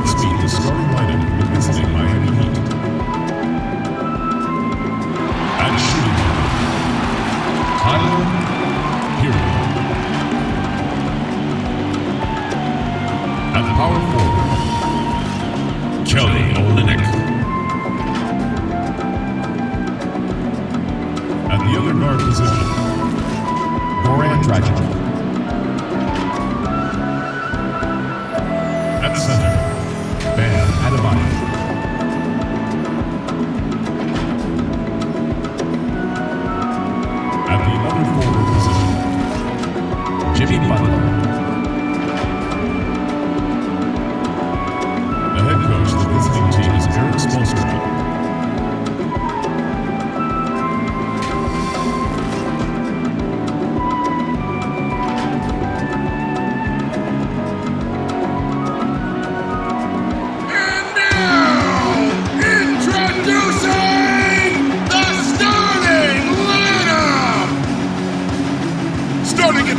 Let's meet the starting lineup for the visiting Miami Heat. At shooting guard, Tyler Hero. At power forward, Kelly Olynyk. At the other guard position, Goran Dragic. At center, Bam Adebayo. At the other forward position, Jimmy Butler. The head coach of the visiting team is Eric Spoelstra.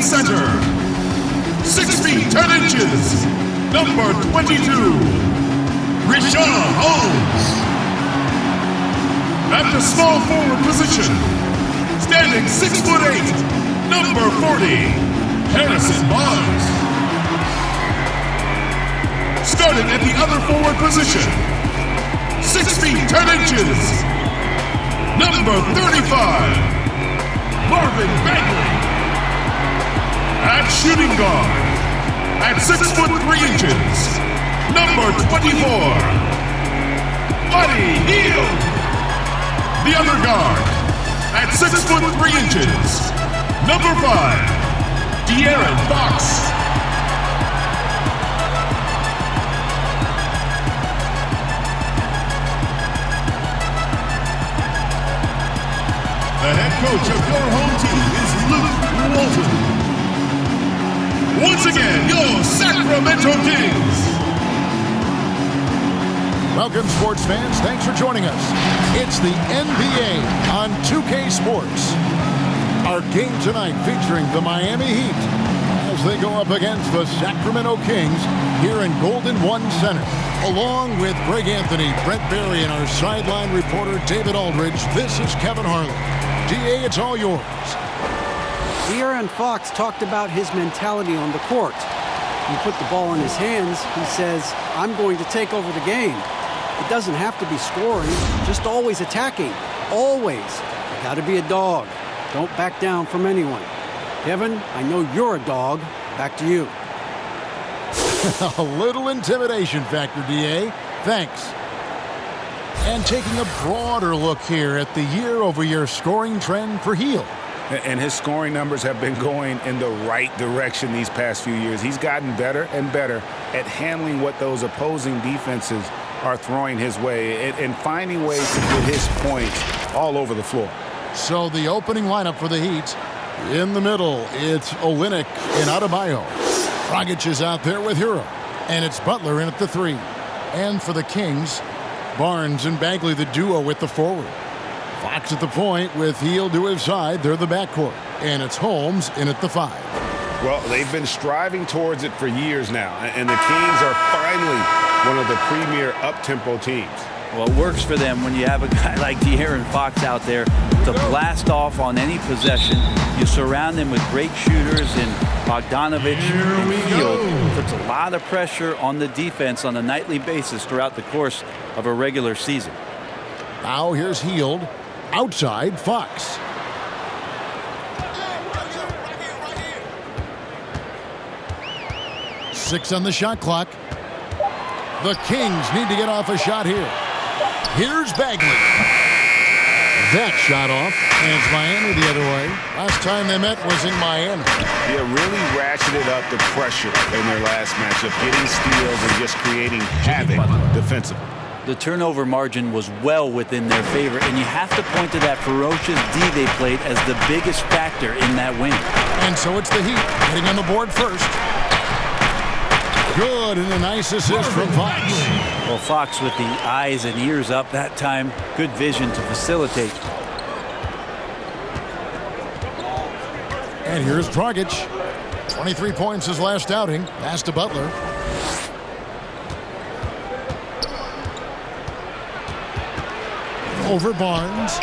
Center, 6 feet 10 inches, number 22, Richaun Holmes. At the small forward position, standing 6'8", number 40, Harrison Barnes. Starting at the other forward position, 6 feet 10 inches, number 35, Marvin Bagley. At shooting guard, at 6'3", number 24, Buddy Hield. The other guard, at 6'3", number 5, De'Aaron Fox. The head coach of your home team is Luke Walton. Once again, your Sacramento Kings. Welcome, sports fans. Thanks for joining us. It's the NBA on 2K Sports. Our game tonight featuring the Miami Heat as they go up against the Sacramento Kings here in Golden One Center. Along with Greg Anthony, Brett Barry, and our sideline reporter David Aldridge, this is Kevin Harlan. DA, it's all yours. De'Aaron Fox talked about his mentality on the court. He put the ball in his hands. He says, I'm going to take over the game. It doesn't have to be scoring, just always attacking. Always. You got to be a dog. Don't back down from anyone. Kevin, I know you're a dog. Back to you. A little intimidation factor, DA. Thanks. And taking a broader look here at the year-over-year scoring trend for Hield. And his scoring numbers have been going in the right direction these past few years. He's gotten better and better at handling what those opposing defenses are throwing his way and finding ways to get his points all over the floor. So the opening lineup for the Heat, in the middle, it's Olynyk and Adebayo. Dragic is out there with Hero, and it's Butler in at the 3. And for the Kings, Barnes and Bagley, the duo with the forward. Fox at the point with Hield to his side. They're the backcourt. And it's Holmes in at the 5. Well, they've been striving towards it for years now. And the Kings are finally one of the premier up-tempo teams. Well, it works for them when you have a guy like De'Aaron Fox out there to blast off on any possession. You surround him with great shooters in Bogdanovich and Hield. Puts a lot of pressure on the defense on a nightly basis throughout the course of a regular season. Now here's Hield. Outside, Fox. Six on the shot clock. The Kings need to get off a shot here. Here's Bagley. That shot off, and it's Miami the other way. Last time they met was in Miami. Yeah, really ratcheted up the pressure in their last matchup, getting steals and just creating havoc defensively. The turnover margin was well within their favor, and you have to point to that ferocious D they played as the biggest factor in that win. And so it's the Heat getting on the board first. Good, and a nice assist from Fox. Well, Fox with the eyes and ears up that time. Good vision to facilitate. And here's Dragic. 23 points his last outing. Pass to Butler. over Barnes.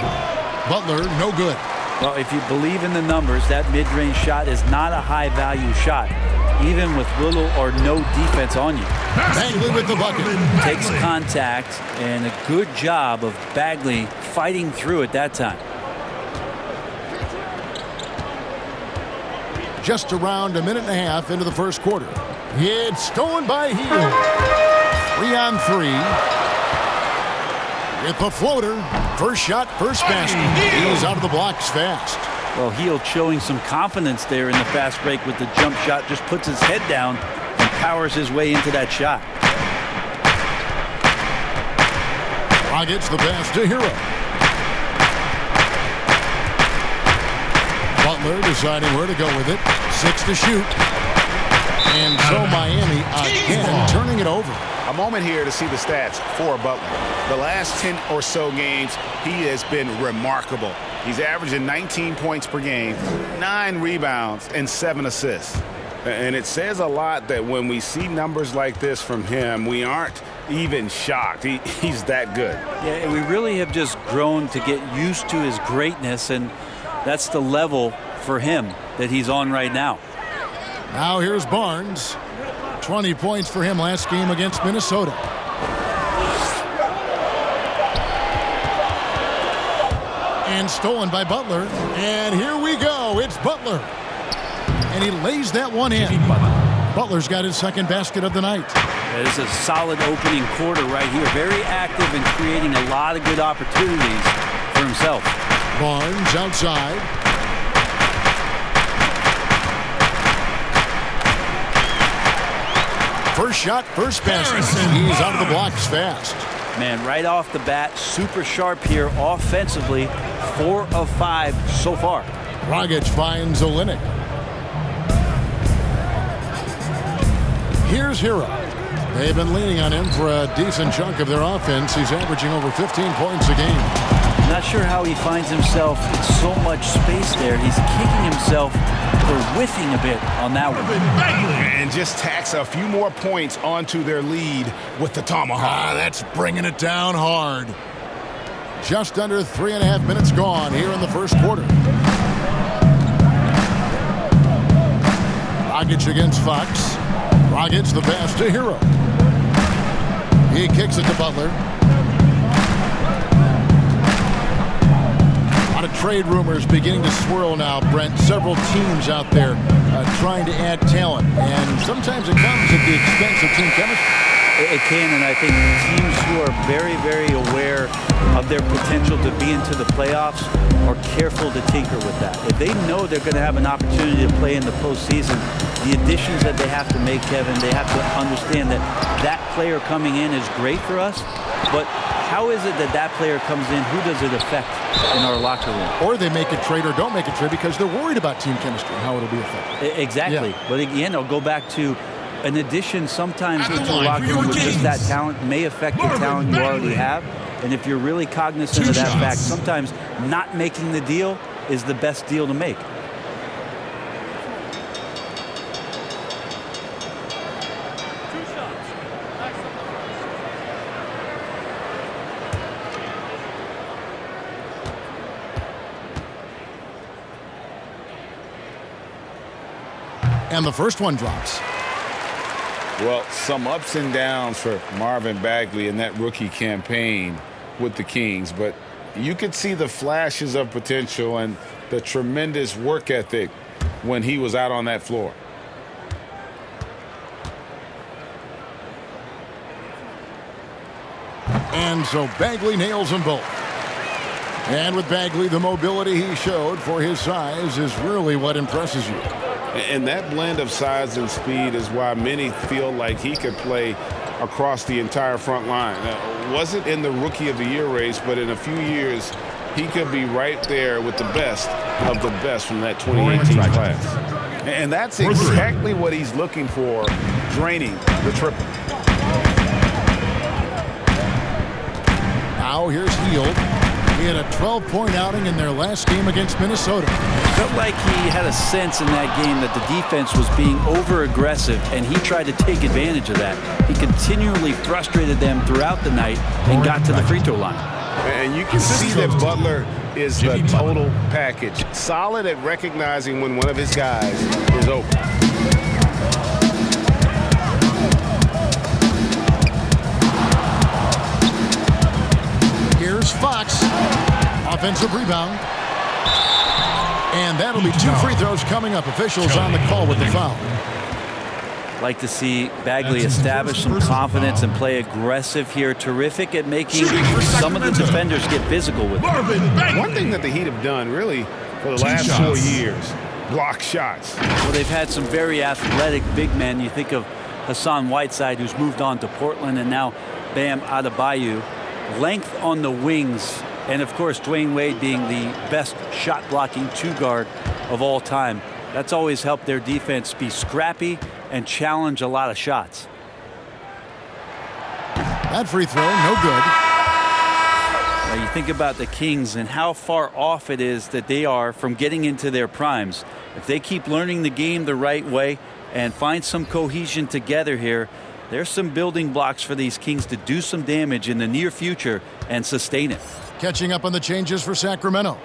Butler, no good. Well, if you believe in the numbers, that mid-range shot is not a high-value shot, even with little or no defense on you. Bagley with the bucket. Takes contact, and a good job of Bagley fighting through at that time. Just around a minute and a half into the first quarter. It's stolen by Hield. 3-on-3. With the floater. First shot, first basket. He's out of the blocks fast. Well, Hield showing some confidence there in the fast break with the jump shot. Just puts his head down and powers his way into that shot. Gets the pass to Hero. Butler deciding where to go with it. 6 to shoot. And so Miami again turning it over. A moment here to see the stats for Butler. The last 10 or so games, he has been remarkable. He's averaging 19 points per game, 9 rebounds, and 7 assists. And it says a lot that when we see numbers like this from him, we aren't even shocked. He's that good. Yeah, we really have just grown to get used to his greatness, and that's the level for him that he's on right now. Now here's Barnes. 20 points for him last game against Minnesota. And stolen by Butler. And here we go. It's Butler. And he lays that one in. Butler's got his second basket of the night. Yeah, this is a solid opening quarter right here. Very active and creating a lot of good opportunities for himself. Barnes outside. First shot, first basket. He's out of the blocks fast. Man, right off the bat, super sharp here offensively. 4 of 5 so far. Dragic finds Olynyk. Here's Hero. They've been leaning on him for a decent chunk of their offense. He's averaging over 15 points a game. Not sure how he finds himself in so much space there. He's kicking himself for whiffing a bit on that one. And just tacks a few more points onto their lead with the tomahawk. That's bringing it down hard. Just under 3.5 minutes gone here in the first quarter. Dragic against Fox. Dragic the pass to Hero. He kicks it to Butler. A lot of trade rumors beginning to swirl now, Brent. Several teams out there trying to add talent. And sometimes it comes at the expense of team chemistry. It can, and I think teams who are very, very aware of their potential to be into the playoffs are careful to tinker with that. If they know they're going to have an opportunity to play in the postseason, the additions that they have to make, Kevin, they have to understand that that player coming in is great for us, but how is it that that player comes in? Who does it affect in our locker room? Or they make a trade or don't make a trade because they're worried about team chemistry and how it'll be affected. Exactly. Yeah. But again, I'll go back to an addition sometimes into the locker room with just that talent may affect the talent you already have. And if you're really cognizant of that fact, sometimes not making the deal is the best deal to make. And the first one drops. Well, some ups and downs for Marvin Bagley in that rookie campaign with the Kings, but you could see the flashes of potential and the tremendous work ethic when he was out on that floor. And so Bagley nails them both. And with Bagley, the mobility he showed for his size is really what impresses you. And that blend of size and speed is why many feel like he could play across the entire front line. Wasn't in the Rookie of the Year race, but in a few years, he could be right there with the best of the best from that 2018 class. And that's exactly what he's looking for, draining the triple. Now here's Hield. He had a 12-point outing in their last game against Minnesota. Felt like he had a sense in that game that the defense was being over-aggressive, and he tried to take advantage of that. He continually frustrated them throughout the night and got to the free throw line. And you can see that Butler is the total package. Solid at recognizing when one of his guys is open. Here's Fox. Offensive rebound. And that'll be 2 free throws coming up. Officials on the call with the foul. Like to see Bagley establish some confidence and play aggressive here. Terrific at making some of the defenders get physical with him. One thing that the Heat have done really for the last 4 years, block shots. Well, they've had some very athletic big men. You think of Hassan Whiteside, who's moved on to Portland, and now Bam Adebayo. Length on the wings, and of course Dwayne Wade being the best shot blocking 2-guard of all time. That's always helped their defense be scrappy and challenge a lot of shots. That free throw, no good. Now you think about the Kings and how far off it is that they are from getting into their primes. If they keep learning the game the right way and find some cohesion together here, there's some building blocks for these Kings to do some damage in the near future and sustain it. Catching up on the changes for Sacramento.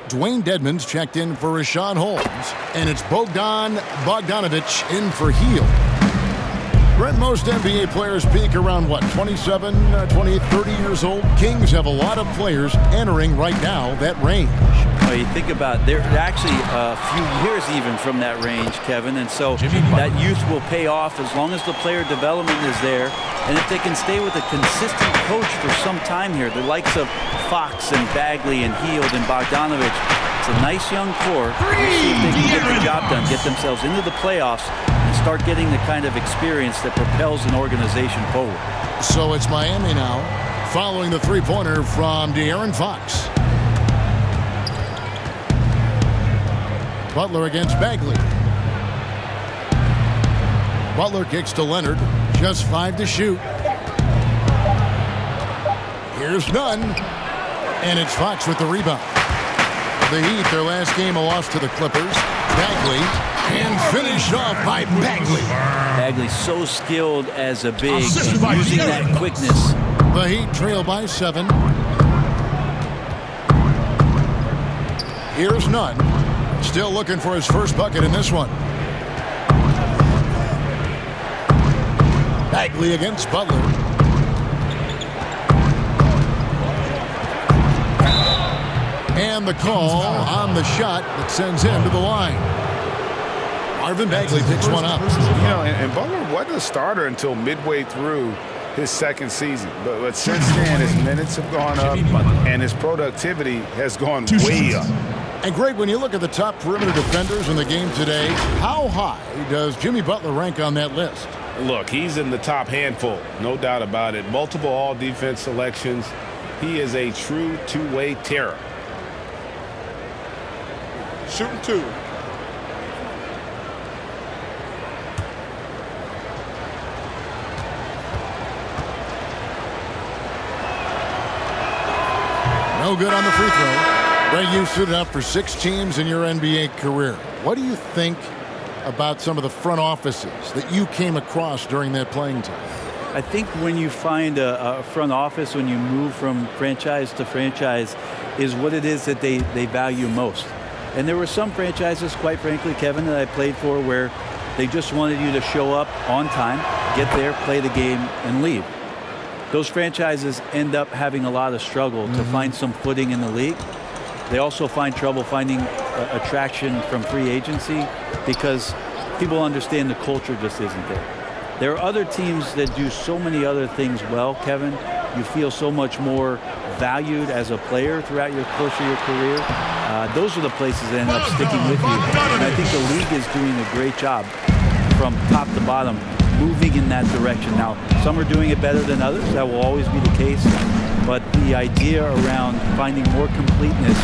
Dwayne Dedmon's checked in for Rashawn Holmes, and it's Bogdan Bogdanovic in for Hield. Brent, most NBA players peak around, 27, 28, 30 years old? Kings have a lot of players entering right now that range. Well, you think about they're actually a few years even from that range, Kevin, and so that youth will pay off as long as the player development is there, and if they can stay with a consistent coach for some time here, the likes of Fox and Bagley and Hield and Bogdanovic. It's a nice young core. See if they can get the job done, get themselves into the playoffs, and start getting the kind of experience that propels an organization forward. So it's Miami now, following the three-pointer from De'Aaron Fox. Butler against Bagley. Butler kicks to Leonard. Just 5 to shoot. Here's none. And it's Fox with the rebound. The Heat, their last game, a loss to the Clippers. Bagley, and finished off by Bagley. Bagley so skilled as a big, and using that quickness. The Heat trail by 7. Here's none. Still looking for his first bucket in this one. Bagley against Butler. And the call on the shot that sends him to the line. Marvin Bagley picks one up. You know, and Butler wasn't a starter until midway through his second season. But since then, his minutes have gone up and his productivity has gone way up. And Greg, when you look at the top perimeter defenders in the game today, how high does Jimmy Butler rank on that list? Look, he's in the top handful, no doubt about it. Multiple all-defense selections. He is a true two-way terror. Shooting 2. No good on the free throw. Greg, you suited up for 6 teams in your NBA career. What do you think about some of the front offices that you came across during that playing time? I think when you find a front office, when you move from franchise to franchise, is what it is that they value most. And there were some franchises, quite frankly, Kevin, that I played for where they just wanted you to show up on time, get there, play the game, and leave. Those franchises end up having a lot of struggle to find some footing in the league. They also find trouble finding attraction from free agency because people understand the culture just isn't there. There are other teams that do so many other things well, Kevin. You feel so much more valued as a player throughout your course of your career. Those are the places that end up sticking with you. And I think the league is doing a great job from top to bottom, moving in that direction. Now, some are doing it better than others. That will always be the case. But the idea around finding more completeness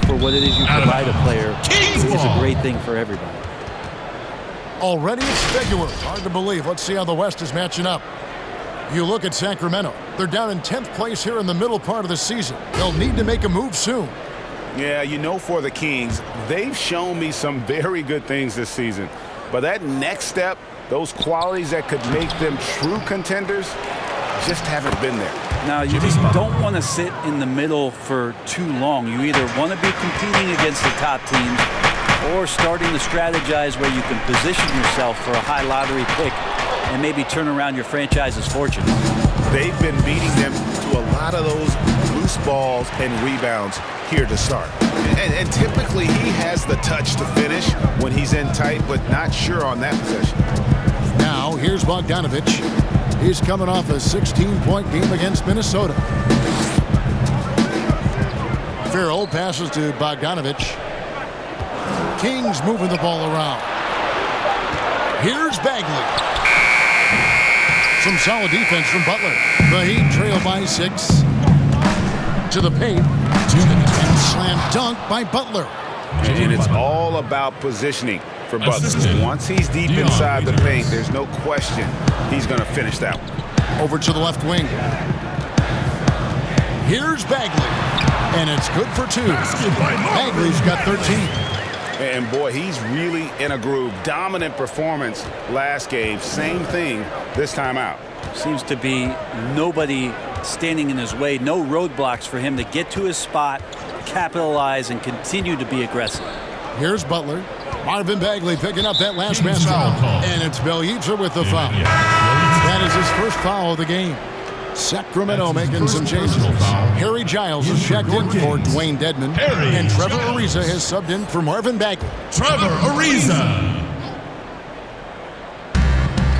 for what it is you provide a player is a great thing for everybody. Already it's February. Hard to believe. Let's see how the West is matching up. You look at Sacramento. They're down in 10th place here in the middle part of the season. They'll need to make a move soon. Yeah, you know, for the Kings, they've shown me some very good things this season. But that next step, those qualities that could make them true contenders, just haven't been there. Now, you just don't want to sit in the middle for too long. You either want to be competing against the top teams or starting to strategize where you can position yourself for a high lottery pick and maybe turn around your franchise's fortune. They've been beating them to a lot of those loose balls and rebounds here to start. And typically he has the touch to finish when he's in tight, but not sure on that possession. Now, here's Bogdanovich. He's coming off a 16-point game against Minnesota. Farrell passes to Bogdanovich. Kings moving the ball around. Here's Bagley. Some solid defense from Butler. The Heat trail by 6. To the paint. And slam dunk by Butler. And it's all about positioning for Butler. Once he's deep inside the paint, there's no question he's going to finish that one. Over to the left wing. Here's Bagley. And it's good for 2. Bagley's got 13. And boy, he's really in a groove. Dominant performance last game. Same thing this time out. Seems to be nobody standing in his way. No roadblocks for him to get to his spot, capitalize, and continue to be aggressive. Here's Butler. Marvin Bagley picking up that last basket. And it's Bjelica with the foul. That is his first foul of the game. Sacramento making some changes. Harry Giles has checked in for Dwayne Dedman. And Trevor Ariza has subbed in for Marvin Bagley. Trevor Ariza.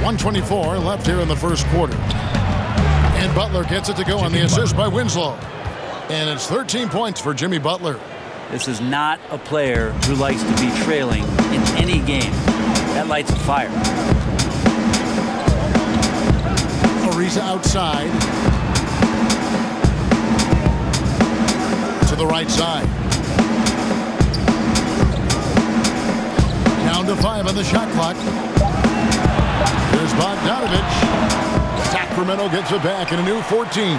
1:24 left here in the first quarter. And Butler gets it to go on the assist by Winslow. And it's 13 points for Jimmy Butler. This is not a player who likes to be trailing in any game. That lights a fire. Ariza outside. To the right side. Down to 5 on the shot clock. Here's Bogdanovich. Sacramento gets it back in a new 14.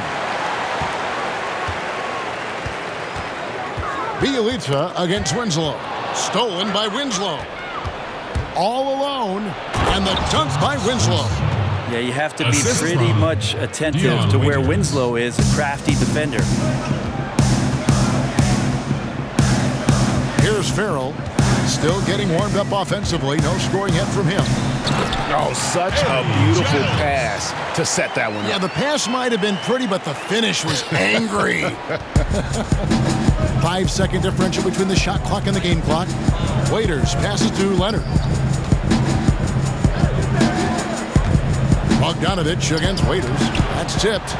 Bjelica against Winslow. Stolen by Winslow. All alone. And the dunk by Winslow. Yeah, you have to be pretty much attentive to where Winslow is, a crafty defender. Here's Farrell. Still getting warmed up offensively. No scoring yet from him. Oh, such a beautiful pass to set that one up. Yeah, the pass might have been pretty, but the finish was angry. 5-second differential between the shot clock and the game clock. Waiters passes to Leonard. Bogdanovich against Waiters. That's tipped.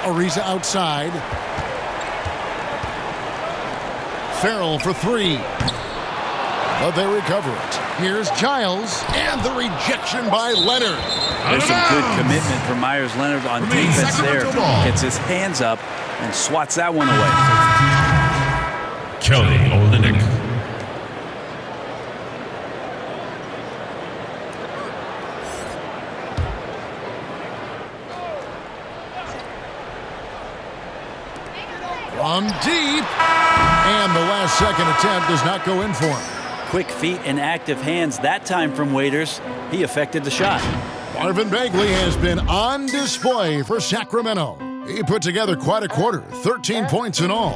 Ariza outside. Farrell for 3. But they recover it. Here's Giles. And the rejection by Leonard. There's some good commitment from Myers Leonard on defense there. Gets his hands up and swats that one away. Kelly Olynyk. From deep. And the last second attempt does not go in for him. Quick feet and active hands that time from Waiters. He affected the shot. Marvin Bagley has been on display for Sacramento. He put together quite a quarter, 13 points in all.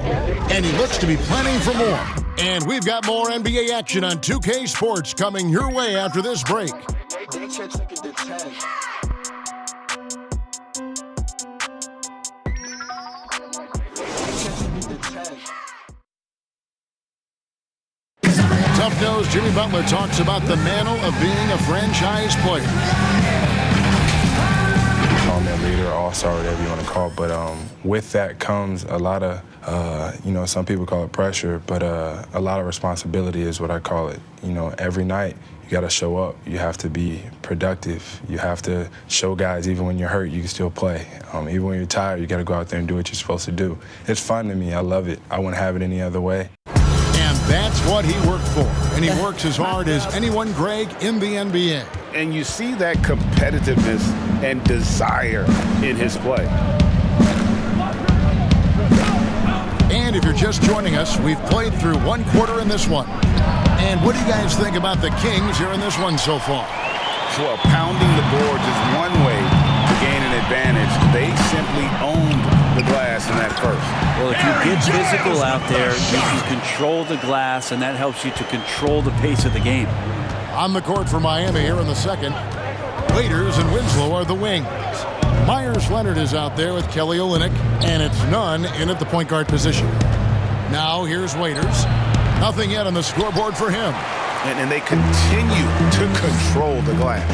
And he looks to be planning for more. And we've got more NBA action on 2K Sports coming your way after this break. Tough-nosed Jimmy Butler talks about the mantle of being a franchise player. I'm that leader, all-star, whatever you want to call it. But with that comes a lot of, some people call it pressure, but a lot of responsibility is what I call it. Every night you got to show up. You have to be productive. You have to show guys even when you're hurt, you can still play. Even when you're tired, you got to go out there and do what you're supposed to do. It's fun to me. I love it. I wouldn't have it any other way. And that's what he worked for. And he works as hard as anyone, Greg, in the NBA. And you see that competitiveness and desire in his play. And if you're just joining us, we've played through one quarter in this one. And what do you guys think about the Kings here in this one so far? Well, pounding the boards is one way to gain an advantage. They simply owned the glass in that first. Well, if you get physical out there, you can control the glass, and that helps you to control the pace of the game. On the court for Miami here in the second, Waiters and Winslow are the wings. Myers Leonard is out there with Kelly Olynyk, and it's Nunn in at the point guard position. Now here's Waiters. Nothing yet on the scoreboard for him. And they continue to control the glass.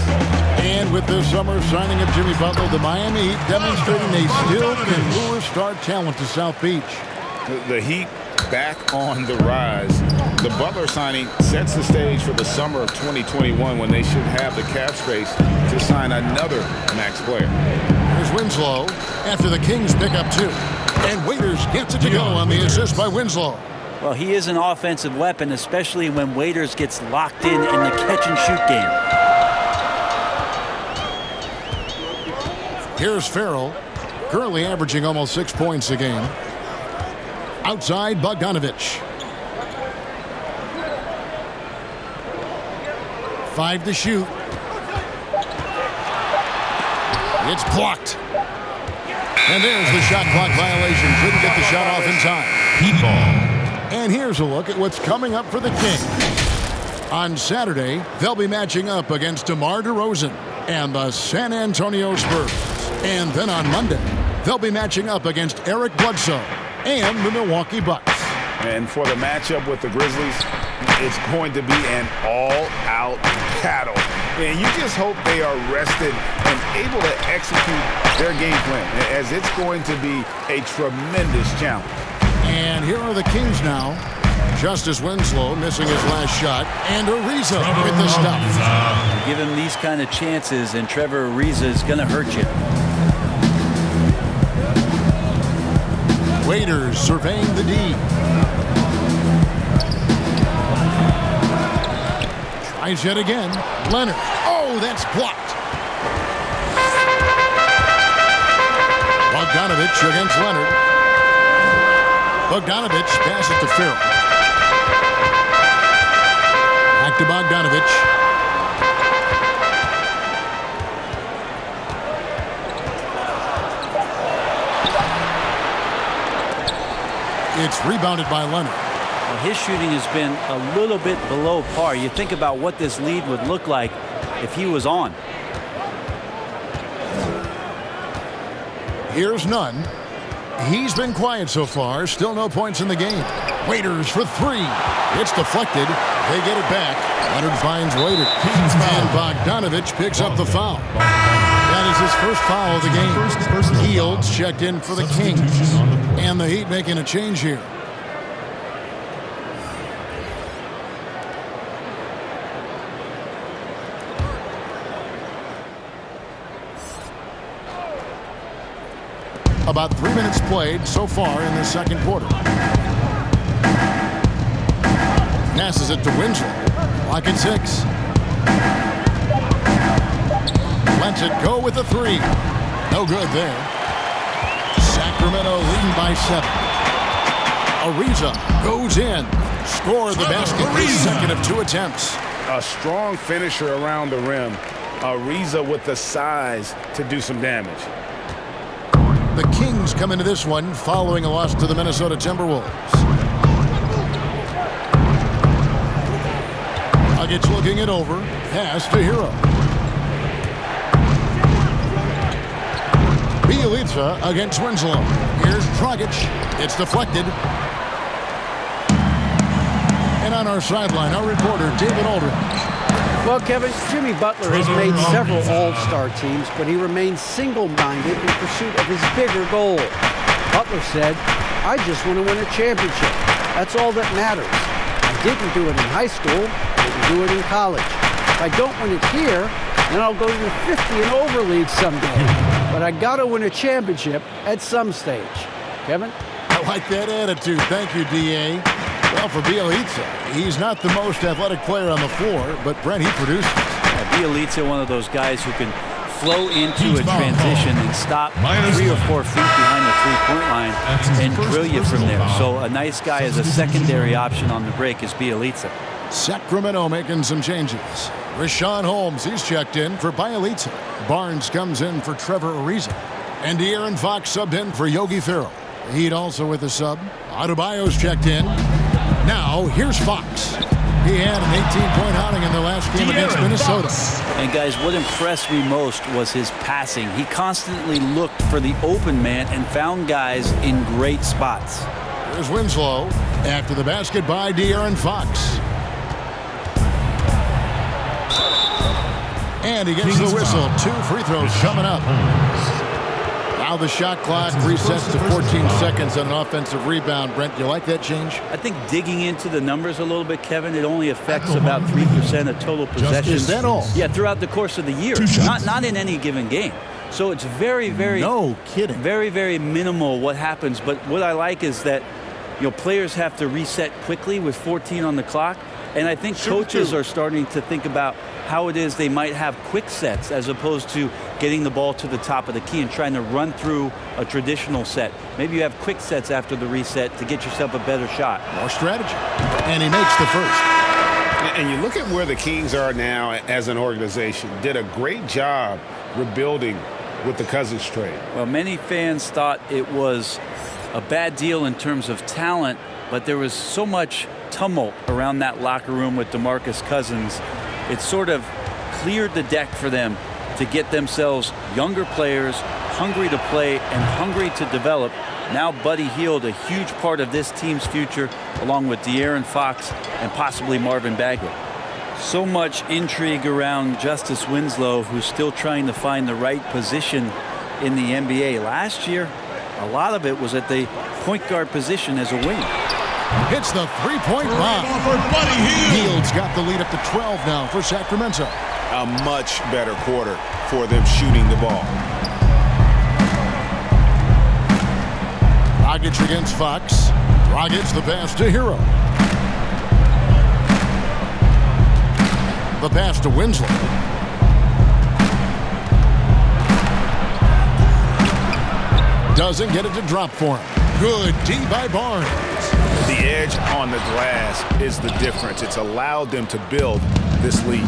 And with this summer signing of Jimmy Butler, the Miami Heat demonstrating they still can lure star talent to South Beach. The Heat back on the rise. The Butler signing sets the stage for the summer of 2021 when they should have the cap space to sign another max player. Here's Winslow after the Kings pick up 2. And Waiters gets it to go on the assist by Winslow. Well, he is an offensive weapon, especially when Waiters gets locked in the catch-and-shoot game. Here's Farrell, currently averaging almost 6 points a game. Outside, Bogdanovich. 5 to shoot. It's blocked. And there's the shot clock violation. Couldn't get the shot off in time. Heat ball. And here's a look at what's coming up for the Kings. On Saturday, they'll be matching up against DeMar DeRozan and the San Antonio Spurs. And then on Monday, they'll be matching up against Eric Bledsoe and the Milwaukee Bucks. And for the matchup with the Grizzlies, it's going to be an all-out battle. And you just hope they are rested and able to execute their game plan, as it's going to be a tremendous challenge. And here are the Kings now. Justice Winslow missing his last shot. And Ariza with the stuff. Give him these kind of chances, and Trevor Ariza is going to hurt you. Waiters surveying the D. Tries yet again. Leonard. Oh, that's blocked. Bogdanovich against Leonard. Bogdanovich passes it to Farrell. Back to Bogdanovich. It's rebounded by Leonard. Well, his shooting has been a little bit below par. You think about what this lead would look like if he was on. Here's Nunn. He's been quiet so far. Still no points in the game. Waiters for 3. It's deflected. They get it back. Leonard finds Waiters. And Bogdanovich picks up the foul. That is his first foul of the game. Fields checked in for the Kings. And the Heat making a change here. About 3 minutes played so far in the second quarter. Passes it to Winslow. Lock at 6. Lets it go with a 3. No good there. Sacramento leading by 7. Ariza goes in. Score the basket. His second of 2 attempts. A strong finisher around the rim. Ariza with the size to do some damage. The Kings come into this one following a loss to the Minnesota Timberwolves. Nuggets looking it over. Pass to Hero. Bielitsa against Winslow. Here's Dragic. It's deflected. And on our sideline, our reporter, David Aldridge. Well, Kevin, Jimmy Butler has made several all-star teams, but he remains single-minded in pursuit of his bigger goal. Butler said, "I just want to win a championship. That's all that matters. I didn't do it in high school. Didn't do it in college. If I don't win it here, then I'll go to the 50 and over league someday. But I got to win a championship at some stage." Kevin? I like that attitude. Thank you, D.A. Well, for Bielitsa, he's not the most athletic player on the floor, but Brent, he produces. Bielitsa, one of those guys who can flow into a transition and stop 3 or 4 feet behind the three-point line and drill you from there. So a nice guy as a secondary option on the break is Bielitsa. Sacramento making some changes. Rashawn Holmes, he's checked in for Bielitsa. Barnes comes in for Trevor Ariza. And De'Aaron Fox subbed in for Yogi Ferrell. Heat also with a sub. Adebayo's checked in. Now, here's Fox. He had an 18-point outing in the last game against Minnesota. And guys, what impressed me most was his passing. He constantly looked for the open man and found guys in great spots. Here's Winslow after the basket by De'Aaron Fox. And he gets the whistle. 2 free throws coming up. Now the shot clock resets to 14 seconds on an offensive rebound. Brent, you like that change? I think digging into the numbers a little bit, Kevin, it only affects about 3% of total possessions. Is that all? Yeah, throughout the course of the year. Not in any given game. So it's very, very... No kidding. Very, very minimal what happens. But what I like is that, players have to reset quickly with 14 on the clock. And I think coaches are starting to think about how it is they might have quick sets as opposed to getting the ball to the top of the key and trying to run through a traditional set. Maybe you have quick sets after the reset to get yourself a better shot. More strategy. And he makes the first. And you look at where the Kings are now as an organization. Did a great job rebuilding with the Cousins trade. Well, many fans thought it was a bad deal in terms of talent, but there was so much tumult around that locker room with DeMarcus Cousins. It sort of cleared the deck for them to get themselves younger players, hungry to play and hungry to develop. Now Buddy Hield, a huge part of this team's future, along with De'Aaron Fox and possibly Marvin Bagley. So much intrigue around Justice Winslow, who's still trying to find the right position in the NBA. Last year, a lot of it was at the point guard position as a wing. Hits the three-point bomb. Hield's got the lead up to 12 now for Sacramento. A much better quarter for them shooting the ball. Dragic against Fox. Dragic the pass to Hero. The pass to Winslow. Doesn't get it to drop for him. Good D by Barnes. The edge on the glass is the difference. It's allowed them to build this lead.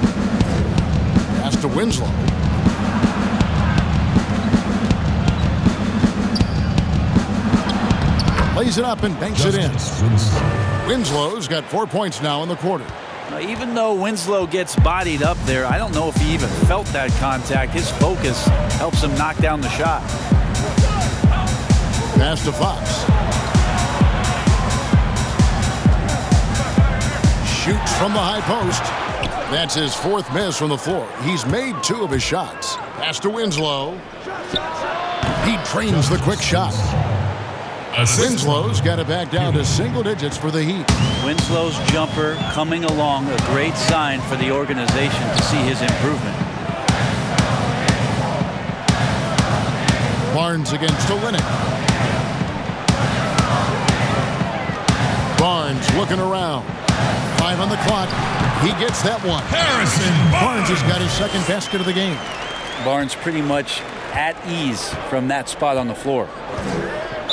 Pass to Winslow. Lays it up and banks it in. Winslow's got 4 points now in the quarter. Now, even though Winslow gets bodied up there, I don't know if he even felt that contact. His focus helps him knock down the shot. Pass to Fox. Shoots from the high post. That's his 4th miss from the floor. He's made 2 of his shots. Pass to Winslow. He trains the quick shot. Winslow's got it back down to single digits for the Heat. Winslow's jumper coming along, a great sign for the organization to see his improvement. Barnes against Olynyk. Barnes looking around. 5 on the clock. He gets that one. Barnes has got his 2nd basket of the game. Barnes pretty much at ease from that spot on the floor.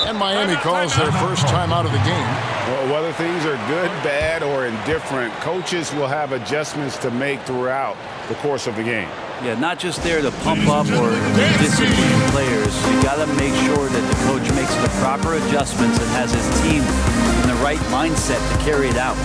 And Miami calls their first time out of the game. Well, whether things are good, bad, or indifferent, coaches will have adjustments to make throughout the course of the game. Yeah, not just there to pump up or discipline players. You got to make sure that the coach makes the proper adjustments and has his team in the right mindset to carry it out.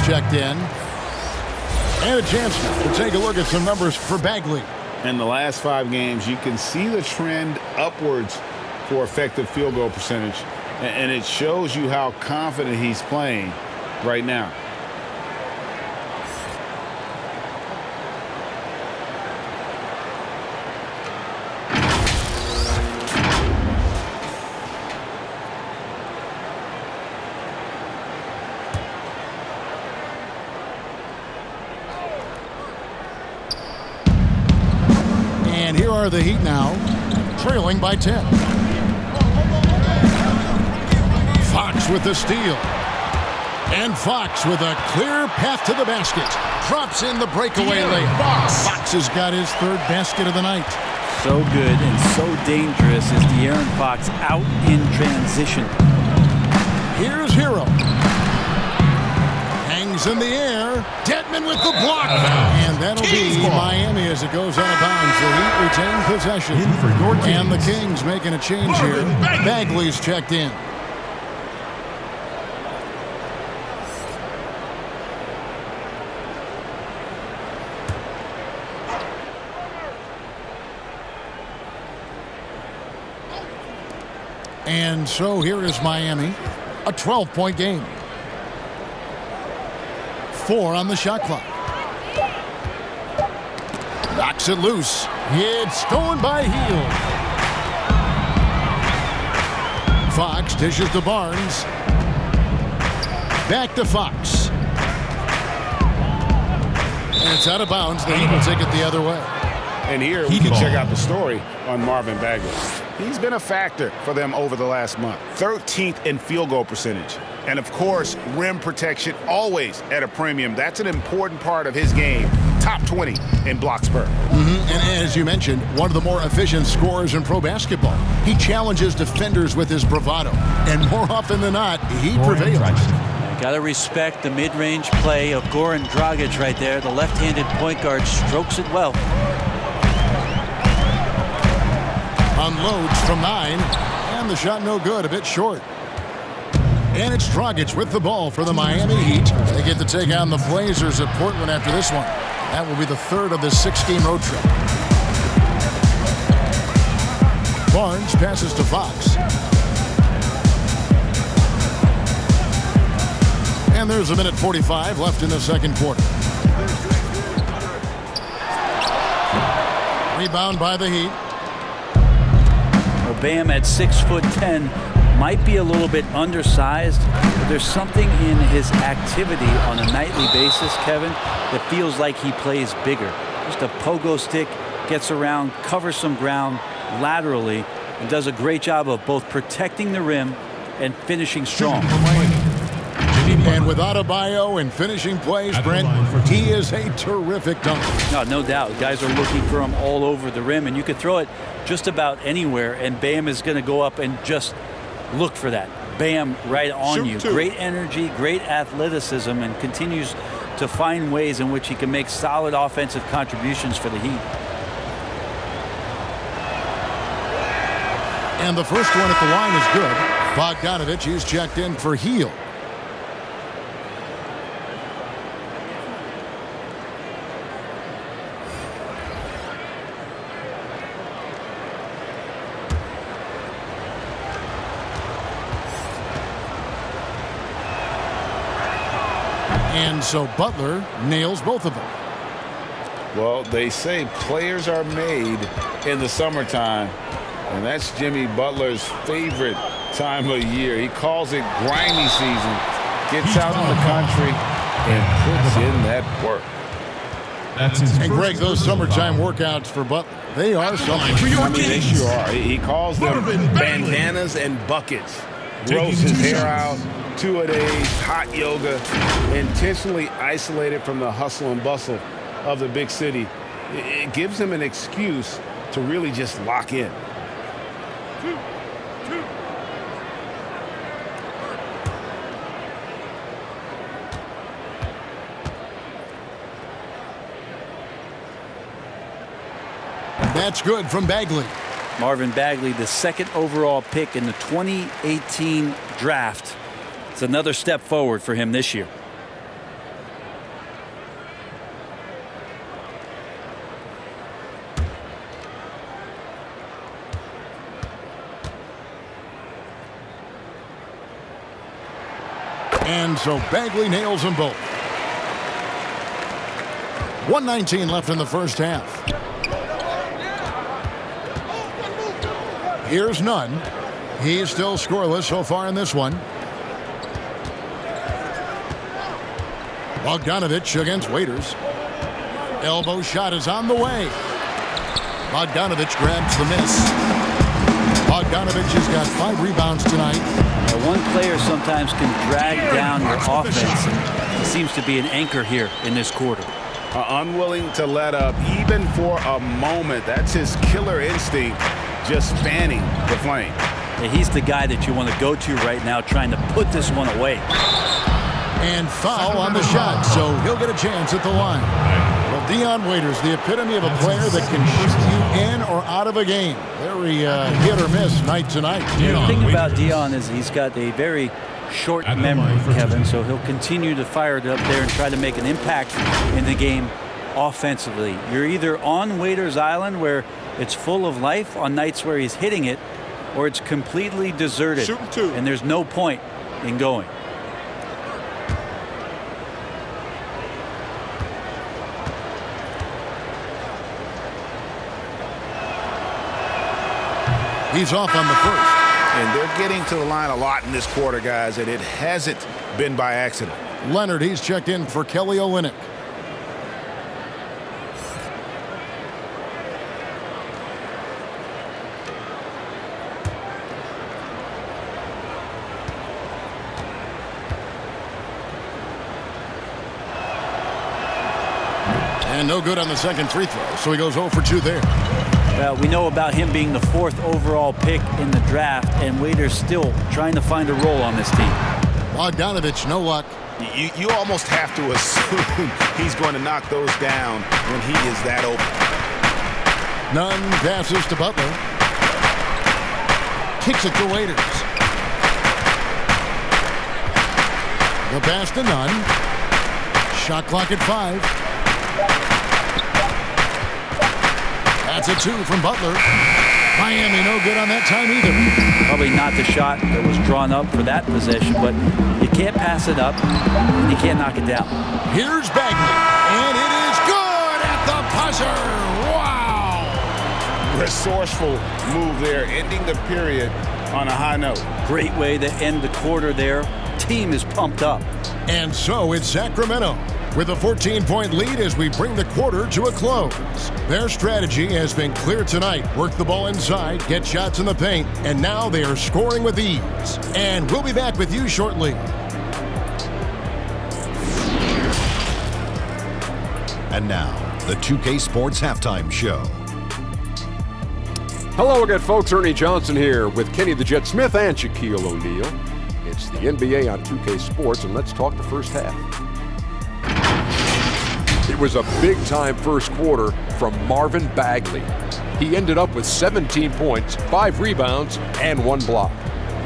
Checked in. And a chance to take a look at some numbers for Bagley. In the last 5 games, you can see the trend upwards for effective field goal percentage, and it shows you how confident he's playing right now. And here are the Heat now, trailing by 10. Fox with the steal. And Fox with a clear path to the basket. Drops in the breakaway layup. Fox has got his 3rd basket of the night. So good and so dangerous is De'Aaron Fox out in transition. Here's Hero. Hangs in the air. Dedmon with the block. And that'll be Miami as it goes out of bounds. The Heat retain possession. And the Kings making a change here. Bagley's checked in. And so here is Miami, a 12-point game. 4 on the shot clock. Knocks it loose. It's stolen by Hield. Fox dishes to Barnes. Back to Fox. And it's out of bounds. The Heat will take it the other way. And here we can check out the story on Marvin Bagley. He's been a factor for them over the last month. 13th in field goal percentage. And, of course, rim protection always at a premium. That's an important part of his game. Top 20 in block spur. And as you mentioned, one of the more efficient scorers in pro basketball. He challenges defenders with his bravado. And more often than not, he prevails. Got to respect the mid-range play of Goran Dragic right there. The left-handed point guard strokes it well. Unloads from 9. And the shot no good, a bit short. And it's Dragic with the ball for the Miami Heat. They get to take on the Blazers at Portland after this one. That will be the 3rd of this 6-game road trip. Barnes passes to Fox. And there's a minute 45 left in the second quarter. Rebound by the Heat. Well, Bam at 6'10" might be a little bit undersized, but there's something in his activity on a nightly basis, Kevin, that feels like he plays bigger. Just a pogo stick, gets around, covers some ground laterally, and does a great job of both protecting the rim and finishing strong. And with Adebayo and finishing plays, Brent, he is a terrific dunker. No doubt. Guys are looking for him all over the rim, and you can throw it just about anywhere, and Bam is going to go up and just look for that. Bam right on you. Great energy, great athleticism, and continues to find ways in which he can make solid offensive contributions for the Heat. And the first one at the line is good. Bogdanovich is checked in for Hield. And so Butler nails both of them. Well, they say players are made in the summertime, and that's Jimmy Butler's favorite time of year. He calls it grimy season, gets out in the country, and puts in that work. And Greg, those summertime workouts for Butler, they are something. I mean, they sure are. He calls them bandanas and buckets. Grows his hair out, 2-a-days, hot yoga, intentionally isolated from the hustle and bustle of the big city. It gives him an excuse to really just lock in. That's good from Bagley. Marvin Bagley, the 2nd overall pick in the 2018 draft. It's another step forward for him this year. And so Bagley nails them both. 1:19 left in the first half. Here's Nunn. He's still scoreless so far in this one. Bogdanovich against Waiters. Elbow shot is on the way. Bogdanovich grabs the miss. Bogdanovich has got 5 rebounds tonight. One player sometimes can drag down your offense. He seems to be an anchor here in this quarter. Unwilling to let up even for a moment. That's his killer instinct, just fanning the flame. Yeah, he's the guy that you want to go to right now, trying to put this one away. And foul on the shot, so he'll get a chance at the line. Well, Dion Waiters, the epitome of a player that can shoot you in or out of a game. Very hit or miss night to night. The thing about Dion is he's got a very short memory, Kevin, so he'll continue to fire it up there and try to make an impact in the game offensively. You're either on Waiters Island, where it's full of life on nights where he's hitting it, or it's completely deserted, and there's no point in going. He's off on the first. And they're getting to the line a lot in this quarter, guys, and it hasn't been by accident. Leonard, he's checked in for Kelly Olynyk. And no good on the second free throw, so he goes 0 for 2 there. We know about him being the 4th overall pick in the draft, and Waiters still trying to find a role on this team. Bogdanovich, no luck. You almost have to assume he's going to knock those down when he is that open. Nunn passes to Butler. Kicks it to Waiters. The pass to Nunn. Shot clock at 5. That's a 2 from Butler. Miami no good on that time either. Probably not the shot that was drawn up for that possession, but you can't pass it up and you can't knock it down. Here's Bagley, and it is good at the buzzer. Wow! Resourceful move there, ending the period on a high note. Great way to end the quarter there. Team is pumped up. And so it's Sacramento with a 14-point lead as we bring the quarter to a close. Their strategy has been clear tonight. Work the ball inside, get shots in the paint, and now they are scoring with ease. And we'll be back with you shortly. And now, the 2K Sports Halftime Show. Hello again, folks. Ernie Johnson here with Kenny the Jet Smith and Shaquille O'Neal. It's the NBA on 2K Sports, and let's talk the first half. It was a big-time first quarter from Marvin Bagley. He ended up with 17 points, 5 rebounds, and 1 block.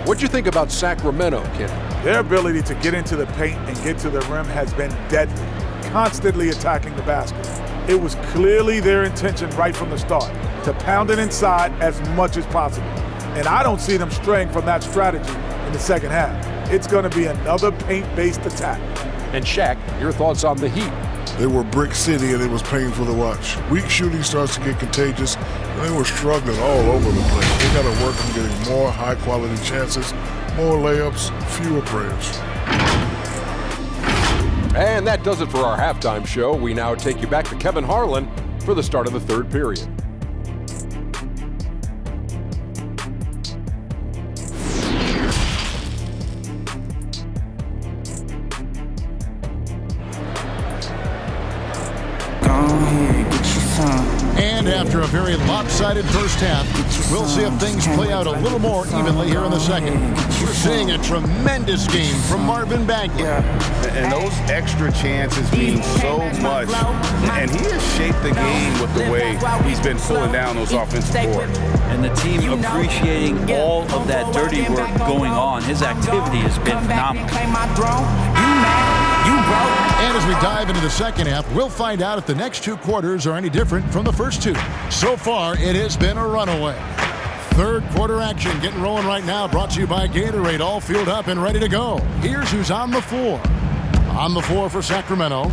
What'd you think about Sacramento, Ken? Their ability to get into the paint and get to the rim has been deadly, constantly attacking the basket. It was clearly their intention right from the start to pound it inside as much as possible. And I don't see them straying from that strategy in the second half. It's going to be another paint-based attack. And Shaq, your thoughts on the Heat? They were brick city, and it was painful to watch. Weak shooting starts to get contagious, and they were struggling all over the place. They got to work on getting more high-quality chances, more layups, fewer prayers. And that does it for our halftime show. We now take you back to Kevin Harlan for the start of the third period. And after a very lopsided first half, we'll see if things play out a little more evenly here in the second. We're seeing a tremendous game from Marvin Bagley. And those extra chances mean so much. And he has shaped the game with the way he's been pulling down those offensive boards. And the team appreciating all of that dirty work going on. His activity has been phenomenal. And as we dive into the second half, we'll find out if the next 2 quarters are any different from the first 2. So far, it has been a runaway. Third quarter action getting rolling right now. Brought to you by Gatorade. All fueled up and ready to go. Here's who's on the floor. On the floor for Sacramento.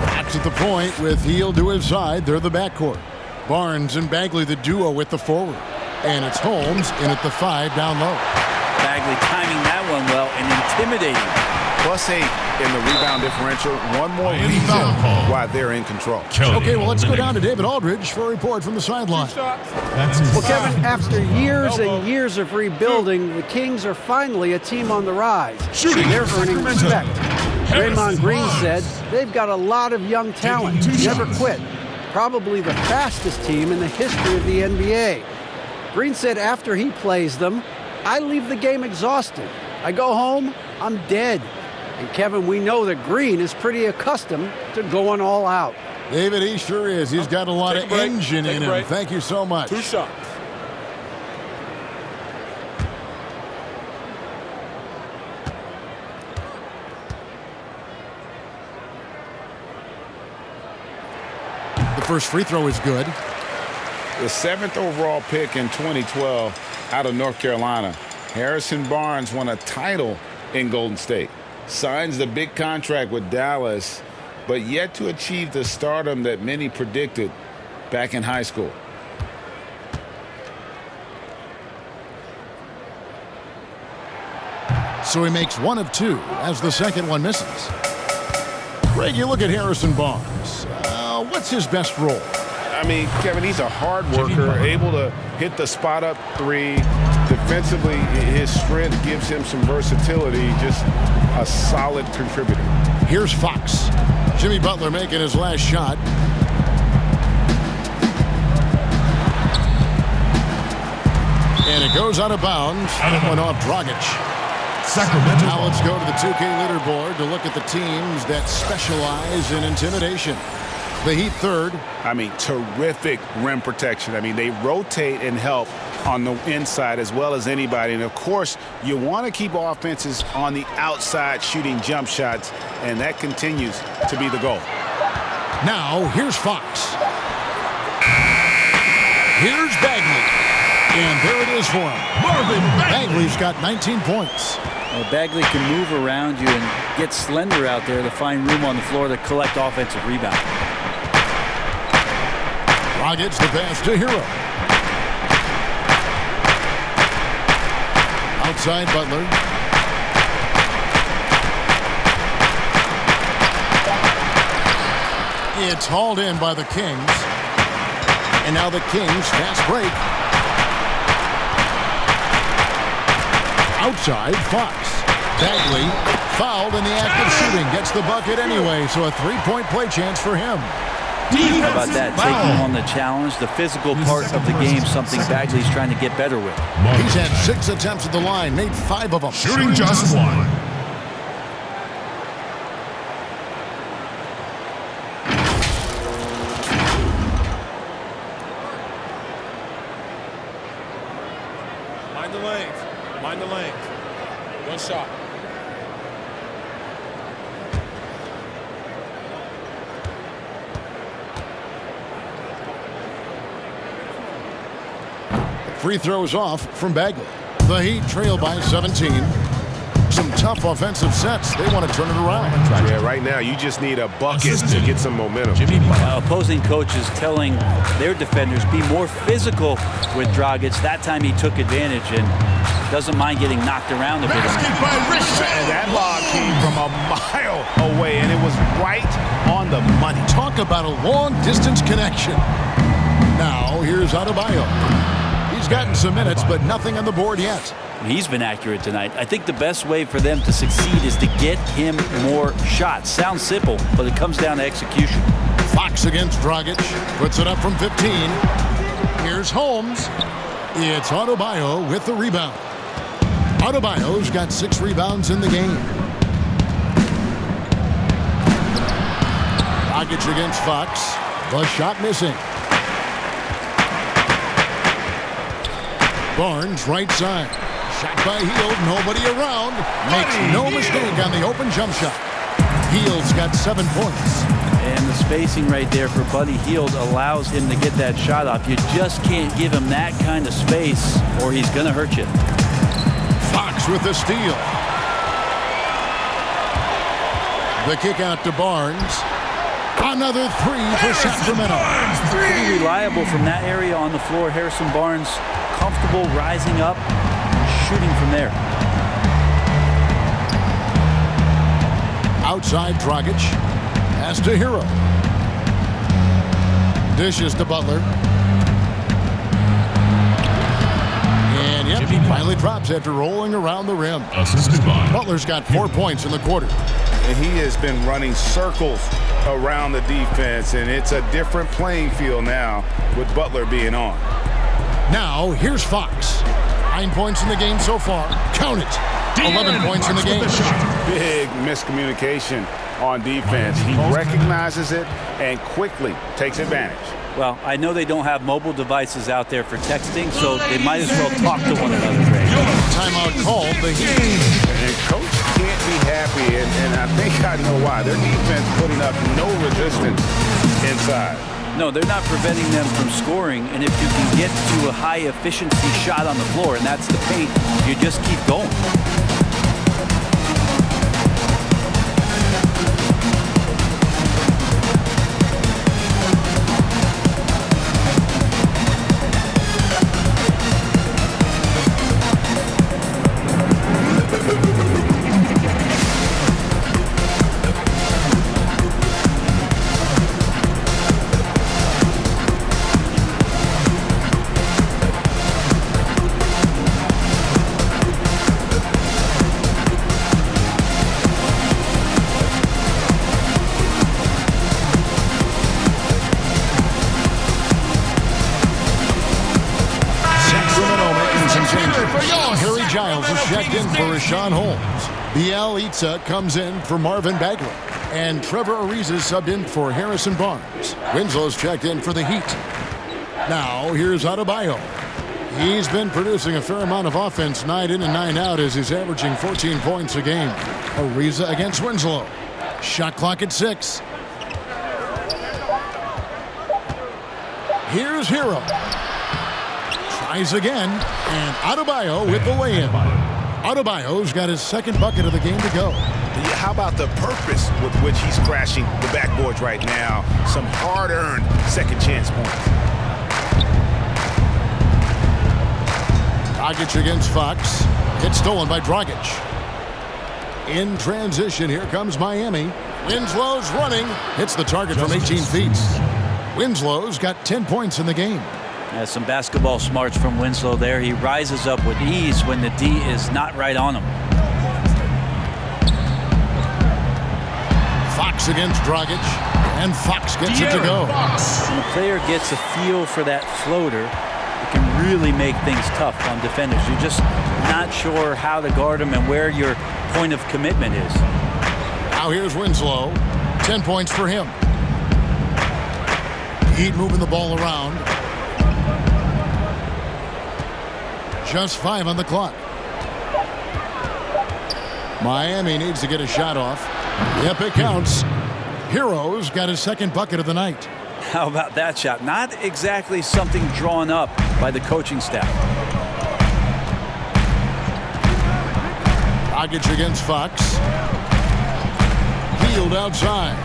Fox at the point with Heel to his side. They're the backcourt. Barnes and Bagley, the duo with the forward. And it's Holmes in at the 5 down low. Bagley timing that one well and intimidating. +8 in the rebound differential. One more reason why they're in control. Okay, well, let's go down to David Aldridge for a report from the sideline. Well, Kevin, after years and years of rebuilding, the Kings are finally a team on the rise. They're earning respect. Draymond Green said they've got a lot of young talent. Never quit. Probably the fastest team in the history of the NBA. Green said after he plays them, I leave the game exhausted. I go home, I'm dead. And Kevin, we know that Green is pretty accustomed to going all out. David, he sure is. He's got a lot of engine in him. Thank you so much. 2 shots. The first free throw is good. The 7th overall pick in 2012 out of North Carolina. Harrison Barnes won a title in Golden State. Signs the big contract with Dallas, but yet to achieve the stardom that many predicted back in high school. So he makes 1 of 2 as the second one misses. Greg, you look at Harrison Barnes. What's his best role? I mean, Kevin, he's a hard worker, able to hit the spot-up 3. Defensively, his strength gives him some versatility, just a solid contributor. Here's Fox. Jimmy Butler making his last shot. And it goes out of bounds. Went off Dragic. Sacramento. Now let's go to the 2K leaderboard to look at the teams that specialize in intimidation. The Heat third. I mean, terrific rim protection. I mean, they rotate and help on the inside as well as anybody. And, of course, you want to keep offenses on the outside shooting jump shots, and that continues to be the goal. Now, here's Fox. Here's Bagley. And there it is for him. Marvin Bagley. Bagley's got 19 points. Well, Bagley can move around you and get slender out there to find room on the floor to collect offensive rebound. Dragic the pass to Hero. Outside Butler. It's hauled in by the Kings. And now the Kings fast break. Outside Fox. Bagley fouled in the act of shooting. Gets the bucket anyway, so a 3-point play chance for him. How about that? Taking on the challenge, the physical part of the game, something Bagley's trying to get better with. He's had 6 attempts at the line, made 5 of them. Shooting just 1. Mind the lanes. Mind the lanes. 1 shot. Free throws off from Bagley. The Heat trail by 17. Some tough offensive sets. They want to turn it around. Yeah, right now you just need a bucket to get some momentum. Opposing coaches telling their defenders be more physical with Dragic. That time he took advantage and doesn't mind getting knocked around a bit. And that lob came from a mile away, and it was right on the money. Talk about a long-distance connection. Now, here's Adebayo. He's gotten some minutes, but nothing on the board yet. He's been accurate tonight. I think the best way for them to succeed is to get him more shots. Sounds simple, but it comes down to execution. Fox against Dragic. Puts it up from 15. Here's Holmes. It's Adebayo with the rebound. Adebayo's got 6 rebounds in the game. Dragic against Fox. The shot missing. Barnes, right side. Shot by Hield, nobody around. Makes no mistake on the open jump shot. Hield's got 7 points. And the spacing right there for Buddy Hield allows him to get that shot off. You just can't give him that kind of space or he's going to hurt you. Fox with the steal. The kick out to Barnes. Another three for Sacramento. Pretty reliable from that area on the floor. Harrison Barnes comfortable rising up and shooting from there. Outside Dragic. Pass to Hero. Dishes to Butler. And yep, he finally drops after rolling around the rim. Butler's got 4 points in the quarter. And he has been running circles around the defense, and it's a different playing field now with Butler being on. Now, here's Fox. 9 points in the game so far. Count it. 11 points in the game. Big miscommunication on defense. He recognizes it and quickly takes advantage. Well, I know they don't have mobile devices out there for texting, so they might as well talk to one another. Timeout called. The Heat. And coach can't be happy, and I think I know why. Their defense putting up no resistance inside. No, they're not preventing them from scoring, and if you can get to a high-efficiency shot on the floor, and that's the paint, you just keep going. Rashawn Holmes. Bielitsa comes in for Marvin Bagley. And Trevor Ariza is subbed in for Harrison Barnes. Winslow's checked in for the Heat. Now, here's Adebayo. He's been producing a fair amount of offense night in and night out as he's averaging 14 points a game. Ariza against Winslow. Shot clock at 6. Here's Hero. Tries again. And Adebayo with the lay-in. Adebayo's got his second bucket of the game to go. How about the purpose with which he's crashing the backboards right now? Some hard-earned second chance points. Dragic against Fox. It's stolen by Dragic. In transition, here comes Miami. Winslow's running. Hits the target from 18 feet. Winslow's got 10 points in the game. Some basketball smarts from Winslow there. He rises up with ease when the D is not right on him. Fox against Dragic, and Fox gets it to go. When a player gets a feel for that floater, it can really make things tough on defenders. You're just not sure how to guard him and where your point of commitment is. Now here's Winslow. 10 points for him. Heat moving the ball around. Just 5 on the clock. Miami needs to get a shot off. Yep, it counts. Hero's got his second bucket of the night. How about that shot? Not exactly something drawn up by the coaching staff. Dragic against Fox. Hield outside.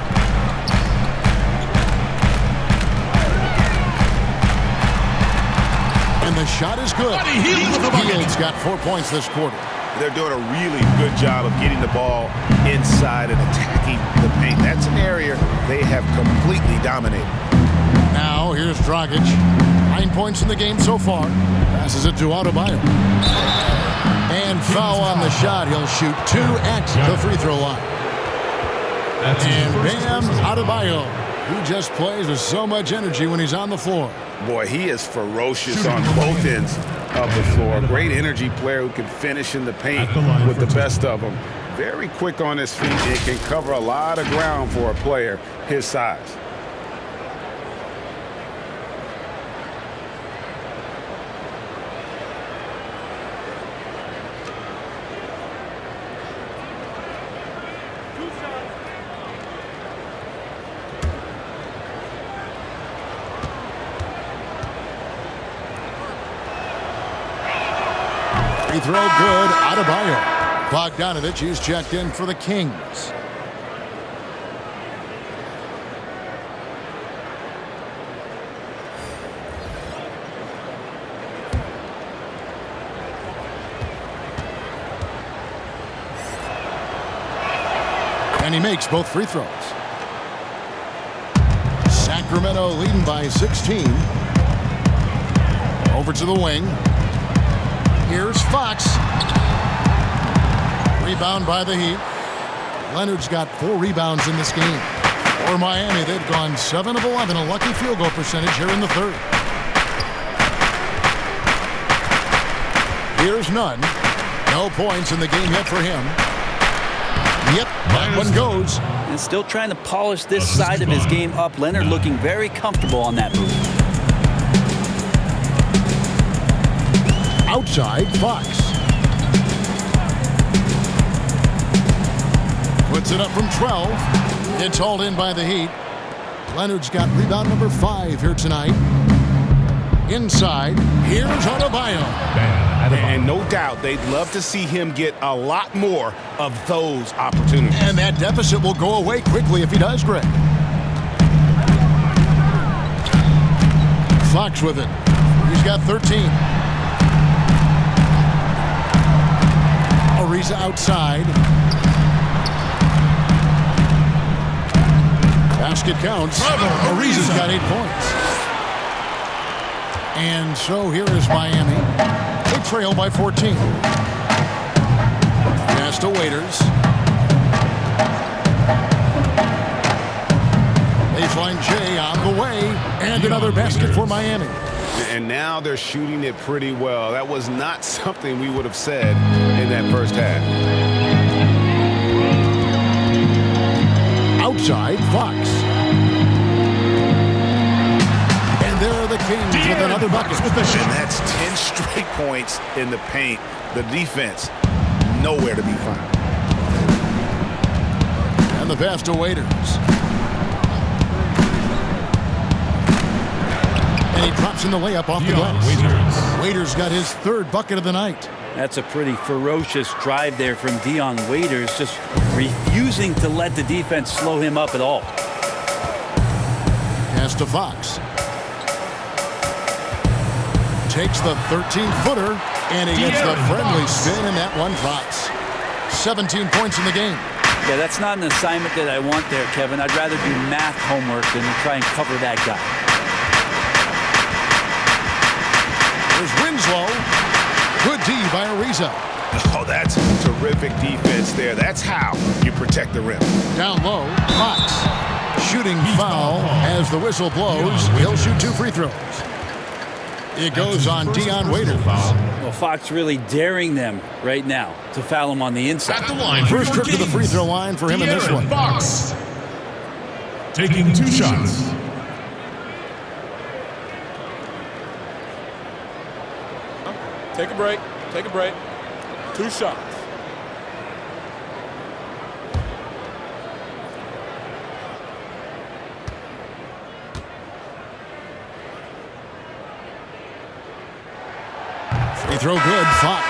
And the shot is good. Hield's got 4 points this quarter. They're doing a really good job of getting the ball inside and attacking the paint. That's an area they have completely dominated. Now here's Dragic. 9 points in the game so far. Passes it to Adebayo. And foul on the shot. He'll shoot 2 at the free throw line. And bam, Adebayo, who just plays with so much energy when he's on the floor. Boy, he is ferocious on both ends of the floor. A great energy player who can finish in the paint with the best of them. Very quick on his feet. It can cover a lot of ground for a player his size. Free throw good. Adebayo. Bogdanovich is checked in for the Kings. And he makes both free throws. Sacramento leading by 16. Over to the wing. Here's Fox. Rebound by the Heat. Leonard's got 4 rebounds in this game. For Miami, they've gone 7 of 11, a lucky field goal percentage here in the third. Here's Nunn. No points in the game yet for him. Yep, that one goes. And still trying to polish this side of his game up. Leonard looking very comfortable on that move. Outside, Fox. Puts it up from 12. It's hauled in by the Heat. Leonard's got rebound number 5 here tonight. Inside, here's Adebayo. And no doubt they'd love to see him get a lot more of those opportunities. And that deficit will go away quickly if he does, Greg. Fox with it. He's got 13. Ariza outside. Basket counts. Ariza's got 8 points. And so here is Miami. They trail by 14. Pass to Waiters. Baseline J on the way. And another basket for Miami. And now they're shooting it pretty well. That was not something we would have said in that first half. Outside, Fox. And there are the Kings with another bucket. And that's 10 straight points in the paint. The defense, nowhere to be found. And the pass to Waiters. And he drops in the layup off the glass. Waiters got his 3rd bucket of the night. That's a pretty ferocious drive there from Dion Waiters, just refusing to let the defense slow him up at all. Pass to Fox. Takes the 13-footer, and he gets the friendly spin, and that one drops. 17 points in the game. Yeah, that's not an assignment that I want there, Kevin. I'd rather do math homework than try and cover that guy. There's Winslow. Good D by Ariza. Oh, that's terrific defense there. That's how you protect the rim. Down low, Fox. Shooting foul as the whistle blows. He'll shoot 2 free throws. It goes on Dion Waiters. Well, Fox really daring them right now to foul him on the inside. First trip to the free throw line for him in this one. Fox taking 2 shots. Take a break. Take a break. 2 shots. Free throw good, Fox.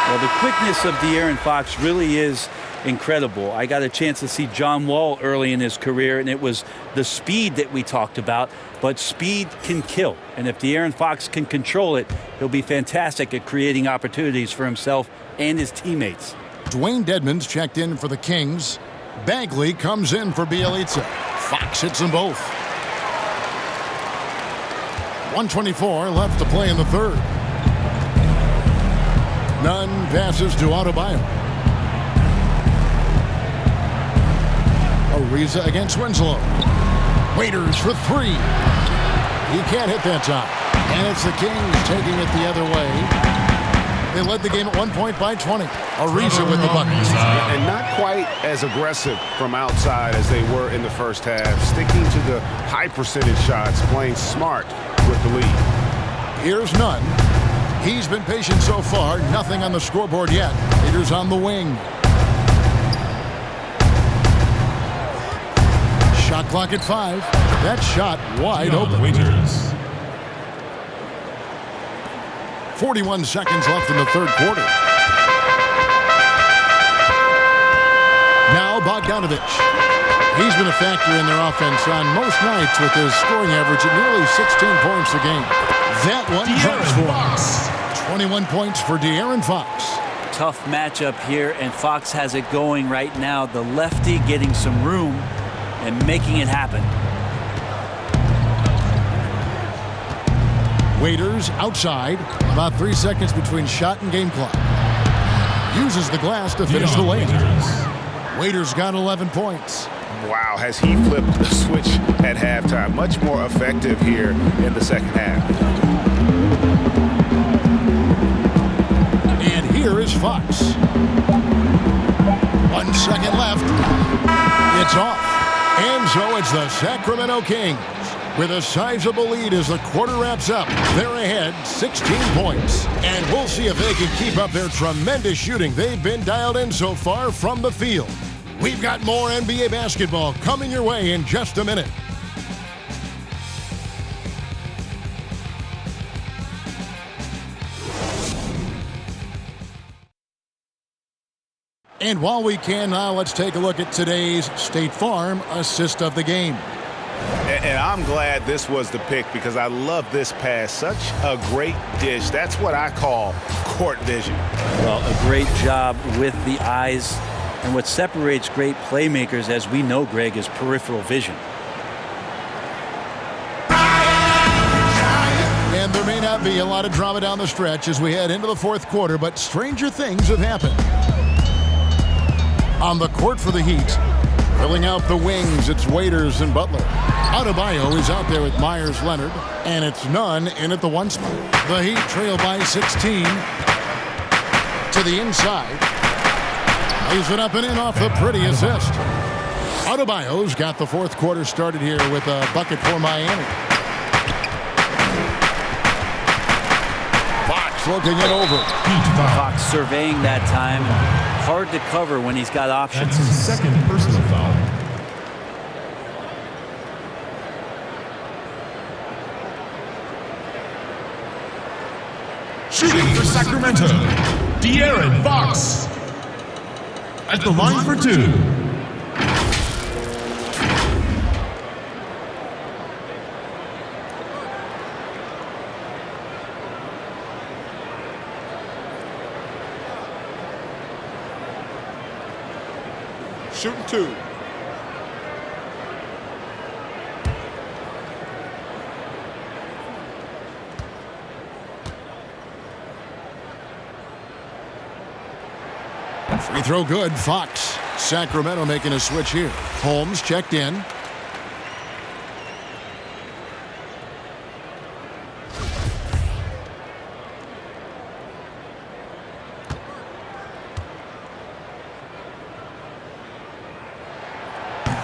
Well, the quickness of De'Aaron Fox really is incredible. I got a chance to see John Wall early in his career, and it was the speed that we talked about, but speed can kill. And if De'Aaron Fox can control it, he'll be fantastic at creating opportunities for himself and his teammates. Dwayne Dedmon's checked in for the Kings. Bagley comes in for Bielitsa. Fox hits them both. 1:24 left to play in the third. Nunn passes to Adebayo. Ariza against Winslow. Waiters for 3. He can't hit that time. And it's the Kings taking it the other way. They led the game at 1 point by 20. Ariza with the bucket. And not quite as aggressive from outside as they were in the first half. Sticking to the high percentage shots, playing smart with the lead. Here's Nunn. He's been patient so far. Nothing on the scoreboard yet. Waiters on the wing. Shot clock at 5. That shot wide open. 41 seconds left in the third quarter. Bogdanovich. He's been a factor in their offense on most nights with his scoring average at nearly 16 points a game. That one drops for him. 21 points for De'Aaron Fox. Tough matchup here, and Fox has it going right now. The lefty getting some room and making it happen. Waiters outside. About 3 seconds between shot and game clock. Uses the glass to finish the layup. Waiters got 11 points. Wow, has he flipped the switch at halftime? Much more effective here in the second half. And here is Fox. 1 second left. It's off. And so it's the Sacramento Kings with a sizable lead as the quarter wraps up. They're ahead 16 points. And we'll see if they can keep up their tremendous shooting they've been dialed in so far from the field. We've got more NBA basketball coming your way in just a minute. And while we can now, let's take a look at today's State Farm assist of the game. And I'm glad this was the pick because I love this pass. Such a great dish. That's what I call court vision. Well, a great job with the eyes. And what separates great playmakers, as we know, Greg, is peripheral vision. And there may not be a lot of drama down the stretch as we head into the fourth quarter, but stranger things have happened. On the court for the Heat, filling out the wings, it's Waiters and Butler. Adebayo is out there with Myers-Leonard, and it's Nunn in at the 1 spot. The Heat trail by 16 to the inside. Lays it up and in off the pretty assist. Adebayo's got the fourth quarter started here with a bucket for Miami. Fox looking it over. Fox surveying that time. Hard to cover when he's got options. That's his second personal foul. Shooting for Sacramento, De'Aaron Fox. At the line for 2. Shooting 2. Free throw good. Fox. Sacramento making a switch here. Holmes checked in.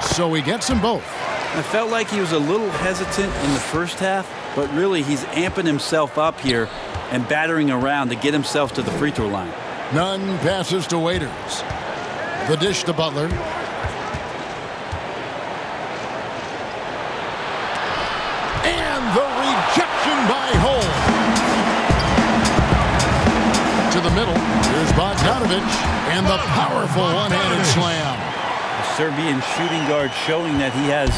So he gets them both. I felt like he was a little hesitant in the first half, but really he's amping himself up here and battering around to get himself to the free throw line. Nunn passes to Waiters. The dish to Butler. And the rejection by Holmes. To the middle. Here's Bogdanovich. And the powerful one-handed slam. The Serbian shooting guard showing that he has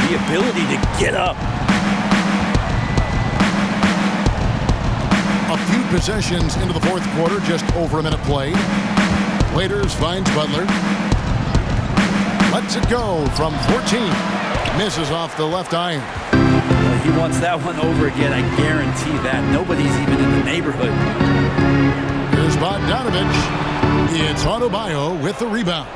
the ability to get up. A few possessions into the fourth quarter, just over a minute played. Waiters finds Butler. Lets it go from 14. Misses off the left iron. Well, he wants that one over again, I guarantee that. Nobody's even in the neighborhood. Here's Bogdanovich. It's Adebayo with the rebound.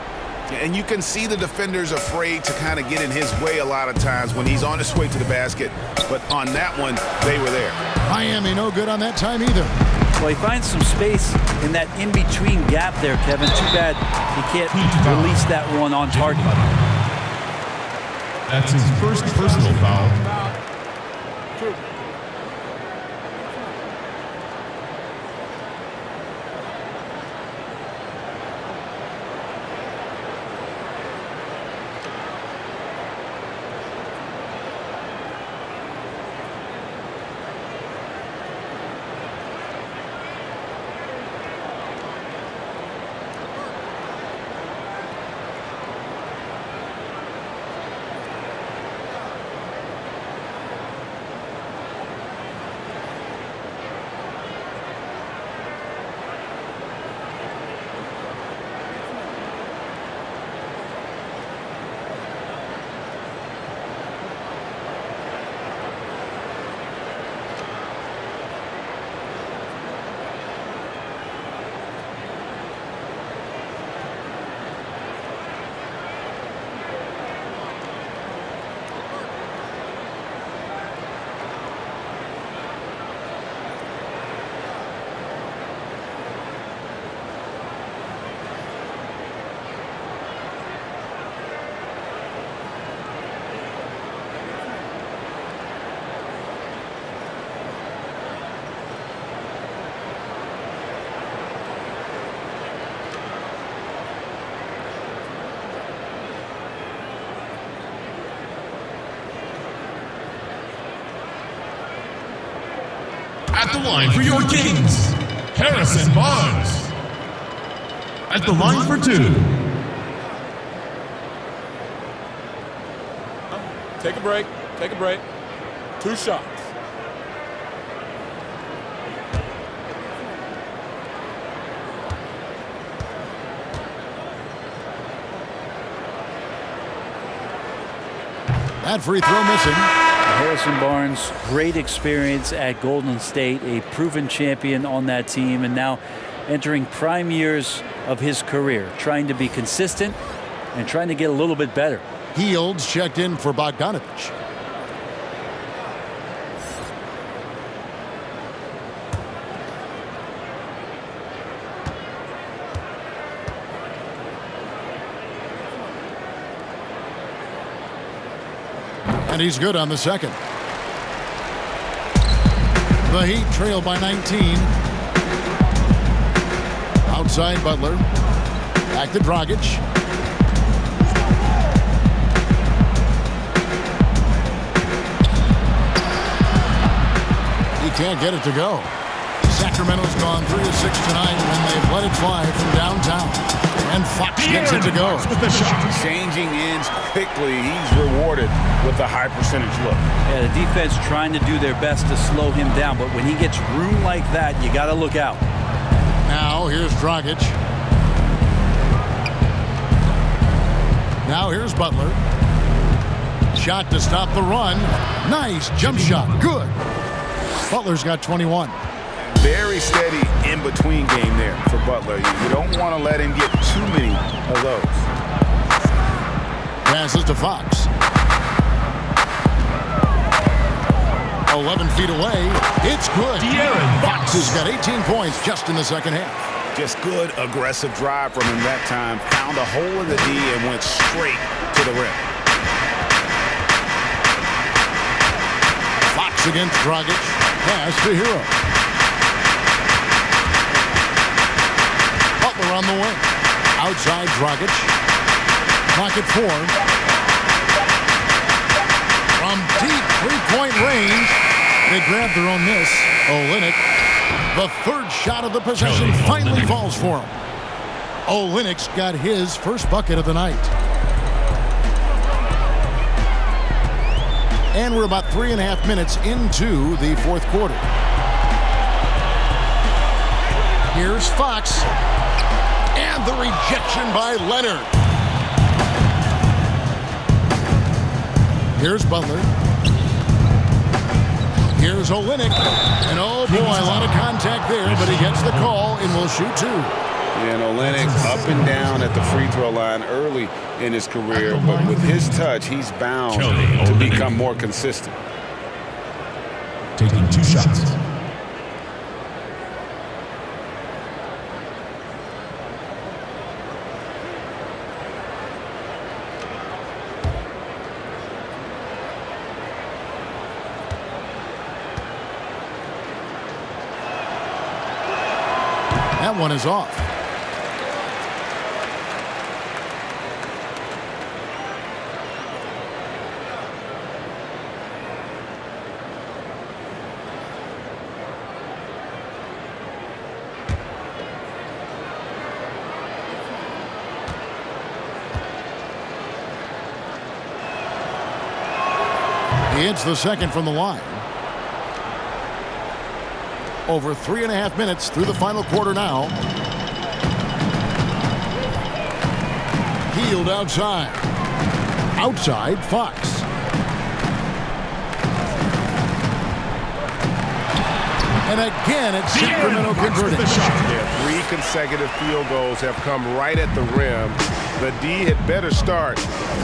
And you can see the defenders afraid to kind of get in his way a lot of times when he's on his way to the basket. But on that one, they were there. Miami no good on that time either. Well, he finds some space in that in-between gap there, Kevin. Too bad he can't release that one on target. That's his first personal foul. At the line for your Kings, Harrison Barnes. At the line for 2. Take a break. Take a break. 2 shots. That free throw missing. Harrison Barnes, great experience at Golden State, a proven champion on that team, and now entering prime years of his career, trying to be consistent and trying to get a little bit better. Fields checked in for Bogdanovich. And he's good on the second. The Heat trail by 19. Outside Butler. Back to Dragic. He can't get it to go. Sacramento's gone 3 of 6 tonight when they've let it fly from downtown. And Fox gets it to go. Changing ends quickly. He's rewarded with a high percentage look. Yeah, the defense trying to do their best to slow him down, but when he gets room like that, you got to look out. Now here's Dragic. Now here's Butler. Shot to stop the run. Nice jump shot. Good. Butler's got 21. Very steady in-between game there for Butler. You don't want to let him get too many of those. Passes to Fox. 11 feet away. It's good. Fox has got 18 points just in the second half. Just good, aggressive drive from him that time. Found a hole in the D and went straight to the rim. Fox against Dragic. Pass to Hero. Butler on the wing. Outside Dragic. Clock at 4. From deep three-point range, they grab their own miss. Olynyk, the third shot of the possession, finally falls for him. Olynyk's got his first bucket of the night. And we're about 3.5 minutes into the fourth quarter. Here's Fox. And the rejection by Leonard. Here's Butler. Here's Olynyk. And oh boy, a lot of contact there, but he gets the call and will shoot 2. And Olynyk up and down at the free throw line early in his career, but with his touch, he's bound to become more consistent. Taking 2 shots. That one is off. He hits the second from the line. Over 3.5 minutes through the final quarter now. Healed outside. Outside, Fox. And again, it's Sacramento converting. Yeah, 3 consecutive field goals have come right at the rim. The D had better start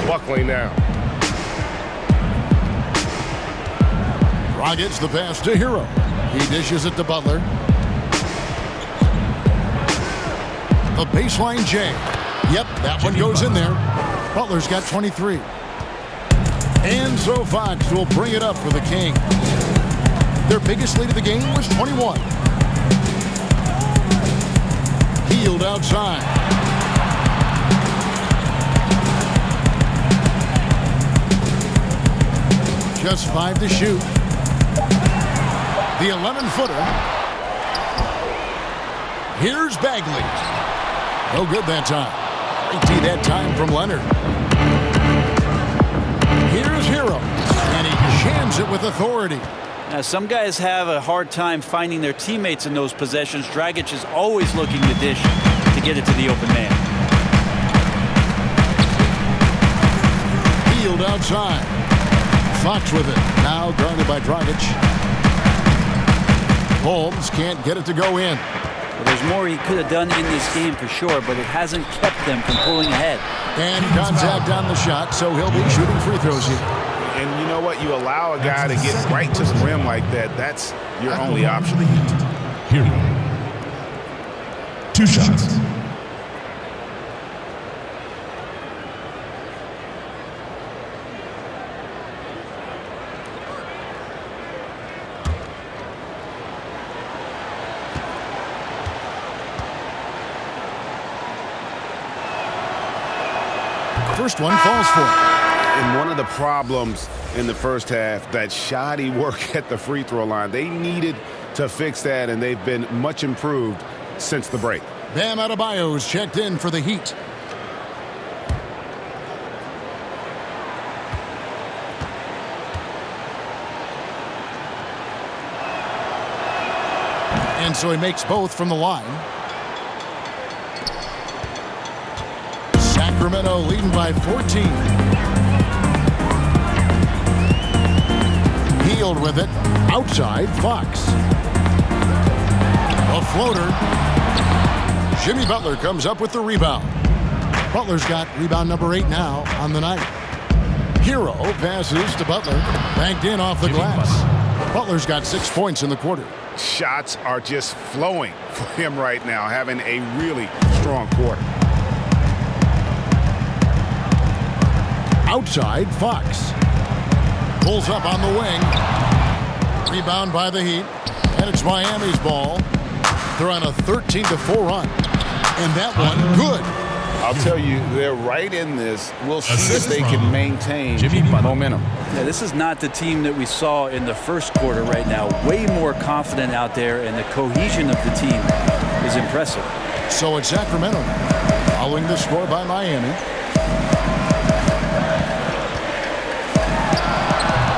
buckling now. Dragic the pass to Hero. He dishes it to Butler. The baseline J. Yep, that one goes in there. Butler's got 23. And so Fox will bring it up for the Kings. Their biggest lead of the game was 21. Healed outside. Just 5 to shoot. The 11-footer. Here's Bagley. No good that time. 18 that time from Leonard. Here's Hero. And he jams it with authority. Now, some guys have a hard time finding their teammates in those possessions. Dragic is always looking to dish to get it to the open man. Field outside. Fox with it. Now guarded by Dragic. Holmes can't get it to go in. Well, there's more he could have done in this game for sure, but it hasn't kept them from pulling ahead. And contact on the shot, so he'll be shooting free throws here. And you know what? You allow a guy to get right to the rim like that. That's your only option. Here. 2 shots. First one falls for him. And one of the problems in the first half, that shoddy work at the free throw line. They needed to fix that, and they've been much improved since the break. Bam Adebayo's checked in for the Heat. And so he makes both from the line. Sacramento leading by 14. Healed with it. Outside, Fox. A floater. Jimmy Butler comes up with the rebound. Butler's got rebound number 8 now on the night. Hero passes to Butler. Banked in off the glass. Butler's got 6 points in the quarter. Shots are just flowing for him right now, having a really strong quarter. Outside, Fox. Pulls up on the wing. Rebound by the Heat. And it's Miami's ball. They're on a 13-4 run. And that one, good. I'll tell you, they're right in this. We'll see if they can maintain momentum. Yeah, this is not the team that we saw in the first quarter right now. Way more confident out there, and the cohesion of the team is impressive. So it's Sacramento following the score by Miami.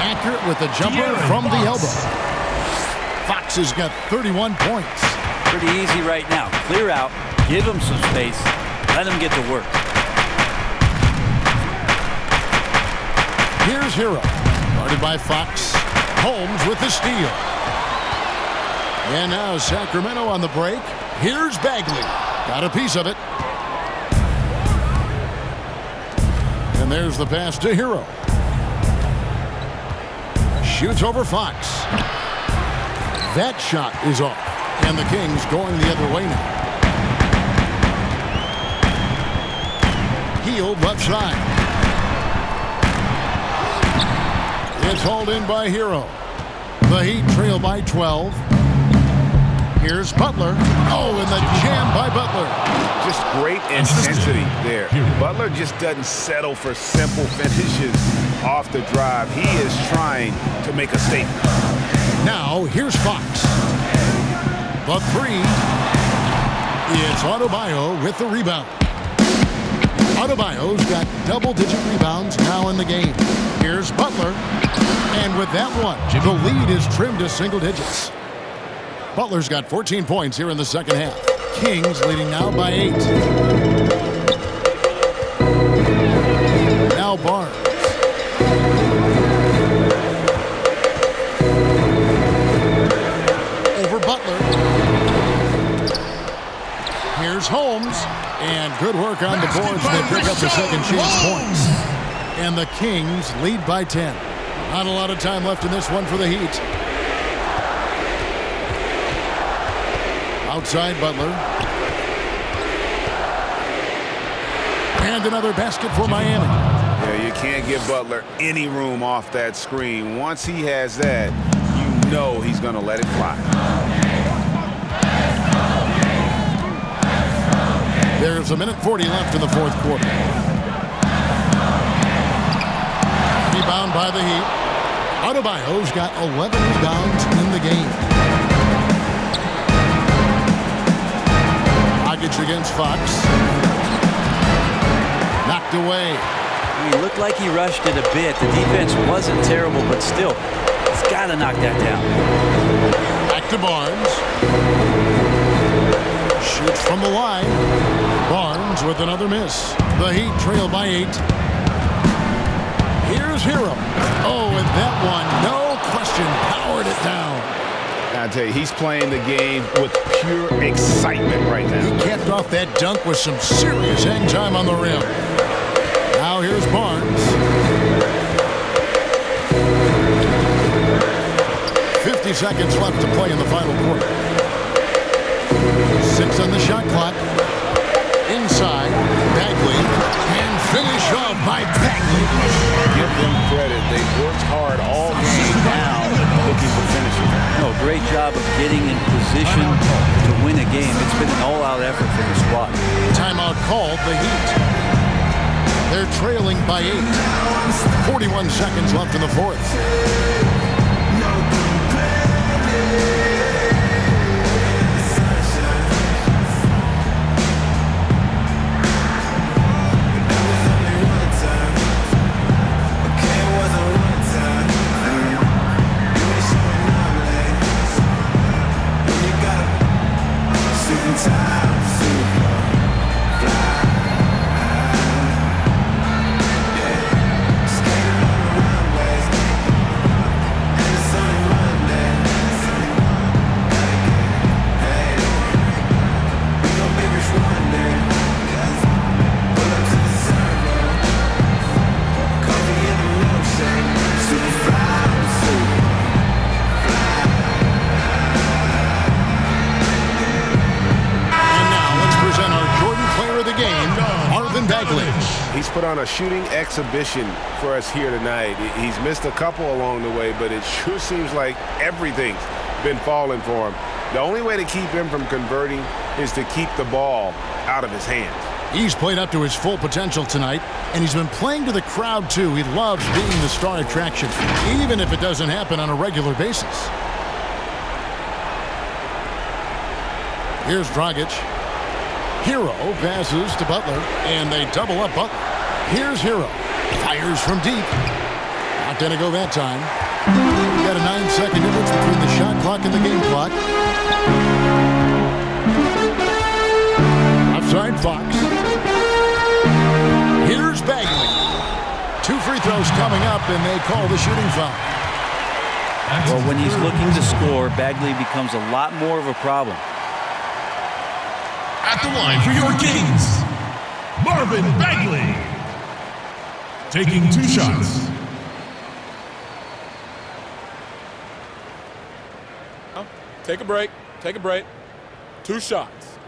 Accurate with the jumper from the elbow. Fox has got 31 points. Pretty easy right now. Clear out, give him some space, let him get to work. Here's Hero, guarded by Fox. Holmes with the steal. And now Sacramento on the break. Here's Bagley. Got a piece of it. And there's the pass to Hero. Shoots over Fox. That shot is off. And the Kings going the other way now. Healed left side. It's hauled in by Hero. The Heat trail by 12. Here's Butler. Oh, and the jam by Butler. Just great intensity there. Butler just doesn't settle for simple finishes off the drive. He is trying to make a statement. Now, here's Fox. The 3. It's Adebayo with the rebound. Adebayo's got double-digit rebounds now in the game. Here's Butler. And with that one, the lead is trimmed to single digits. Butler's got 14 points here in the second half. Kings leading now by 8. Now Barnes. Over Butler. Here's Holmes. And good work on the boards. They pick up the second chance points. And the Kings lead by 10. Not a lot of time left in this one for the Heat. Outside Butler. And another basket for Miami. Yeah, you can't give Butler any room off that screen. Once he has that, you know he's going to let it fly. There's 1:40 left in the fourth quarter. Rebound by the Heat. Adebayo's got 11 rebounds in the game. Dragic against Fox. Knocked away. He looked like he rushed it a bit. The defense wasn't terrible, but still, he's got to knock that down. Back to Barnes. Shoots from the line. Barnes with another miss. The Heat trail by 8. Here's Hero. Oh, and that one, no question, powered it down. I tell you, he's playing the game with pure excitement right now. He capped off that dunk with some serious hang time on the rim. Now here's Barnes. 50 seconds left to play in the final quarter. 6 on the shot clock. Inside, Bagley. And finish off by Bagley. Give them credit. They've worked hard all game now looking for finishing. No, great job of getting in position to win a game. It's been an all-out effort for the squad. Timeout called, the Heat. They're trailing by 8. 41 seconds left in the fourth. He's put on a shooting exhibition for us here tonight. He's missed a couple along the way, but it sure seems like everything's been falling for him. The only way to keep him from converting is to keep the ball out of his hands. He's played up to his full potential tonight, and he's been playing to the crowd, too. He loves being the star attraction, even if it doesn't happen on a regular basis. Here's Dragic. Hero passes to Butler, and they double up Butler. Here's Hero. Fires from deep. Not going to go that time. We've got a 9-second difference between the shot clock and the game clock. Outside Fox. Here's Bagley. 2 free throws coming up, and they call the shooting foul. Well, when he's looking to score, Bagley becomes a lot more of a problem. At the line for your Kings, Marvin Bagley. Taking 2 shots. Take a break. Take a break. 2 shots.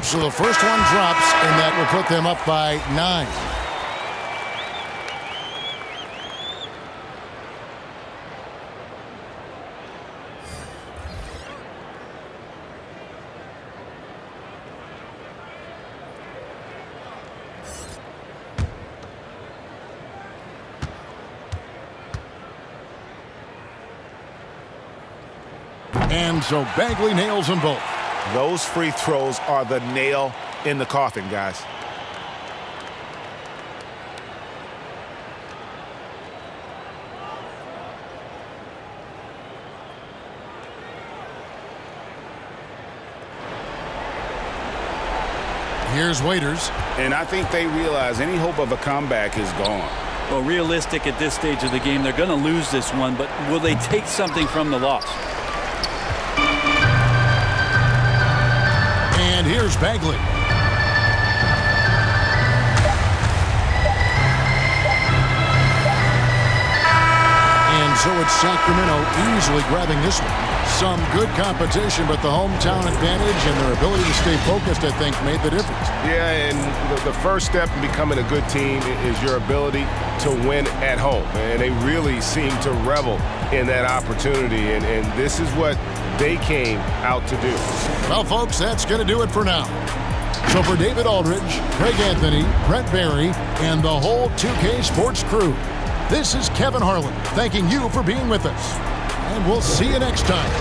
So the first one drops, and that will put them up by 9. And so Bagley nails them both. Those free throws are the nail in the coffin, guys. Here's Waiters. And I think they realize any hope of a comeback is gone. Well, realistic at this stage of the game, they're going to lose this one, but will they take something from the loss? And here's Bagley. And So it's Sacramento easily grabbing this one. Some good competition, but the hometown advantage and their ability to stay focused, I think, made the difference. Yeah, and the first step in becoming a good team is your ability to win at home. And they really seem to revel in that opportunity, and this is what they came out to do. Well, folks, that's going to do it for now. So for David Aldridge, Craig Anthony, Brent Barry, and the whole 2K Sports crew, this is Kevin Harlan thanking you for being with us. And we'll see you next time.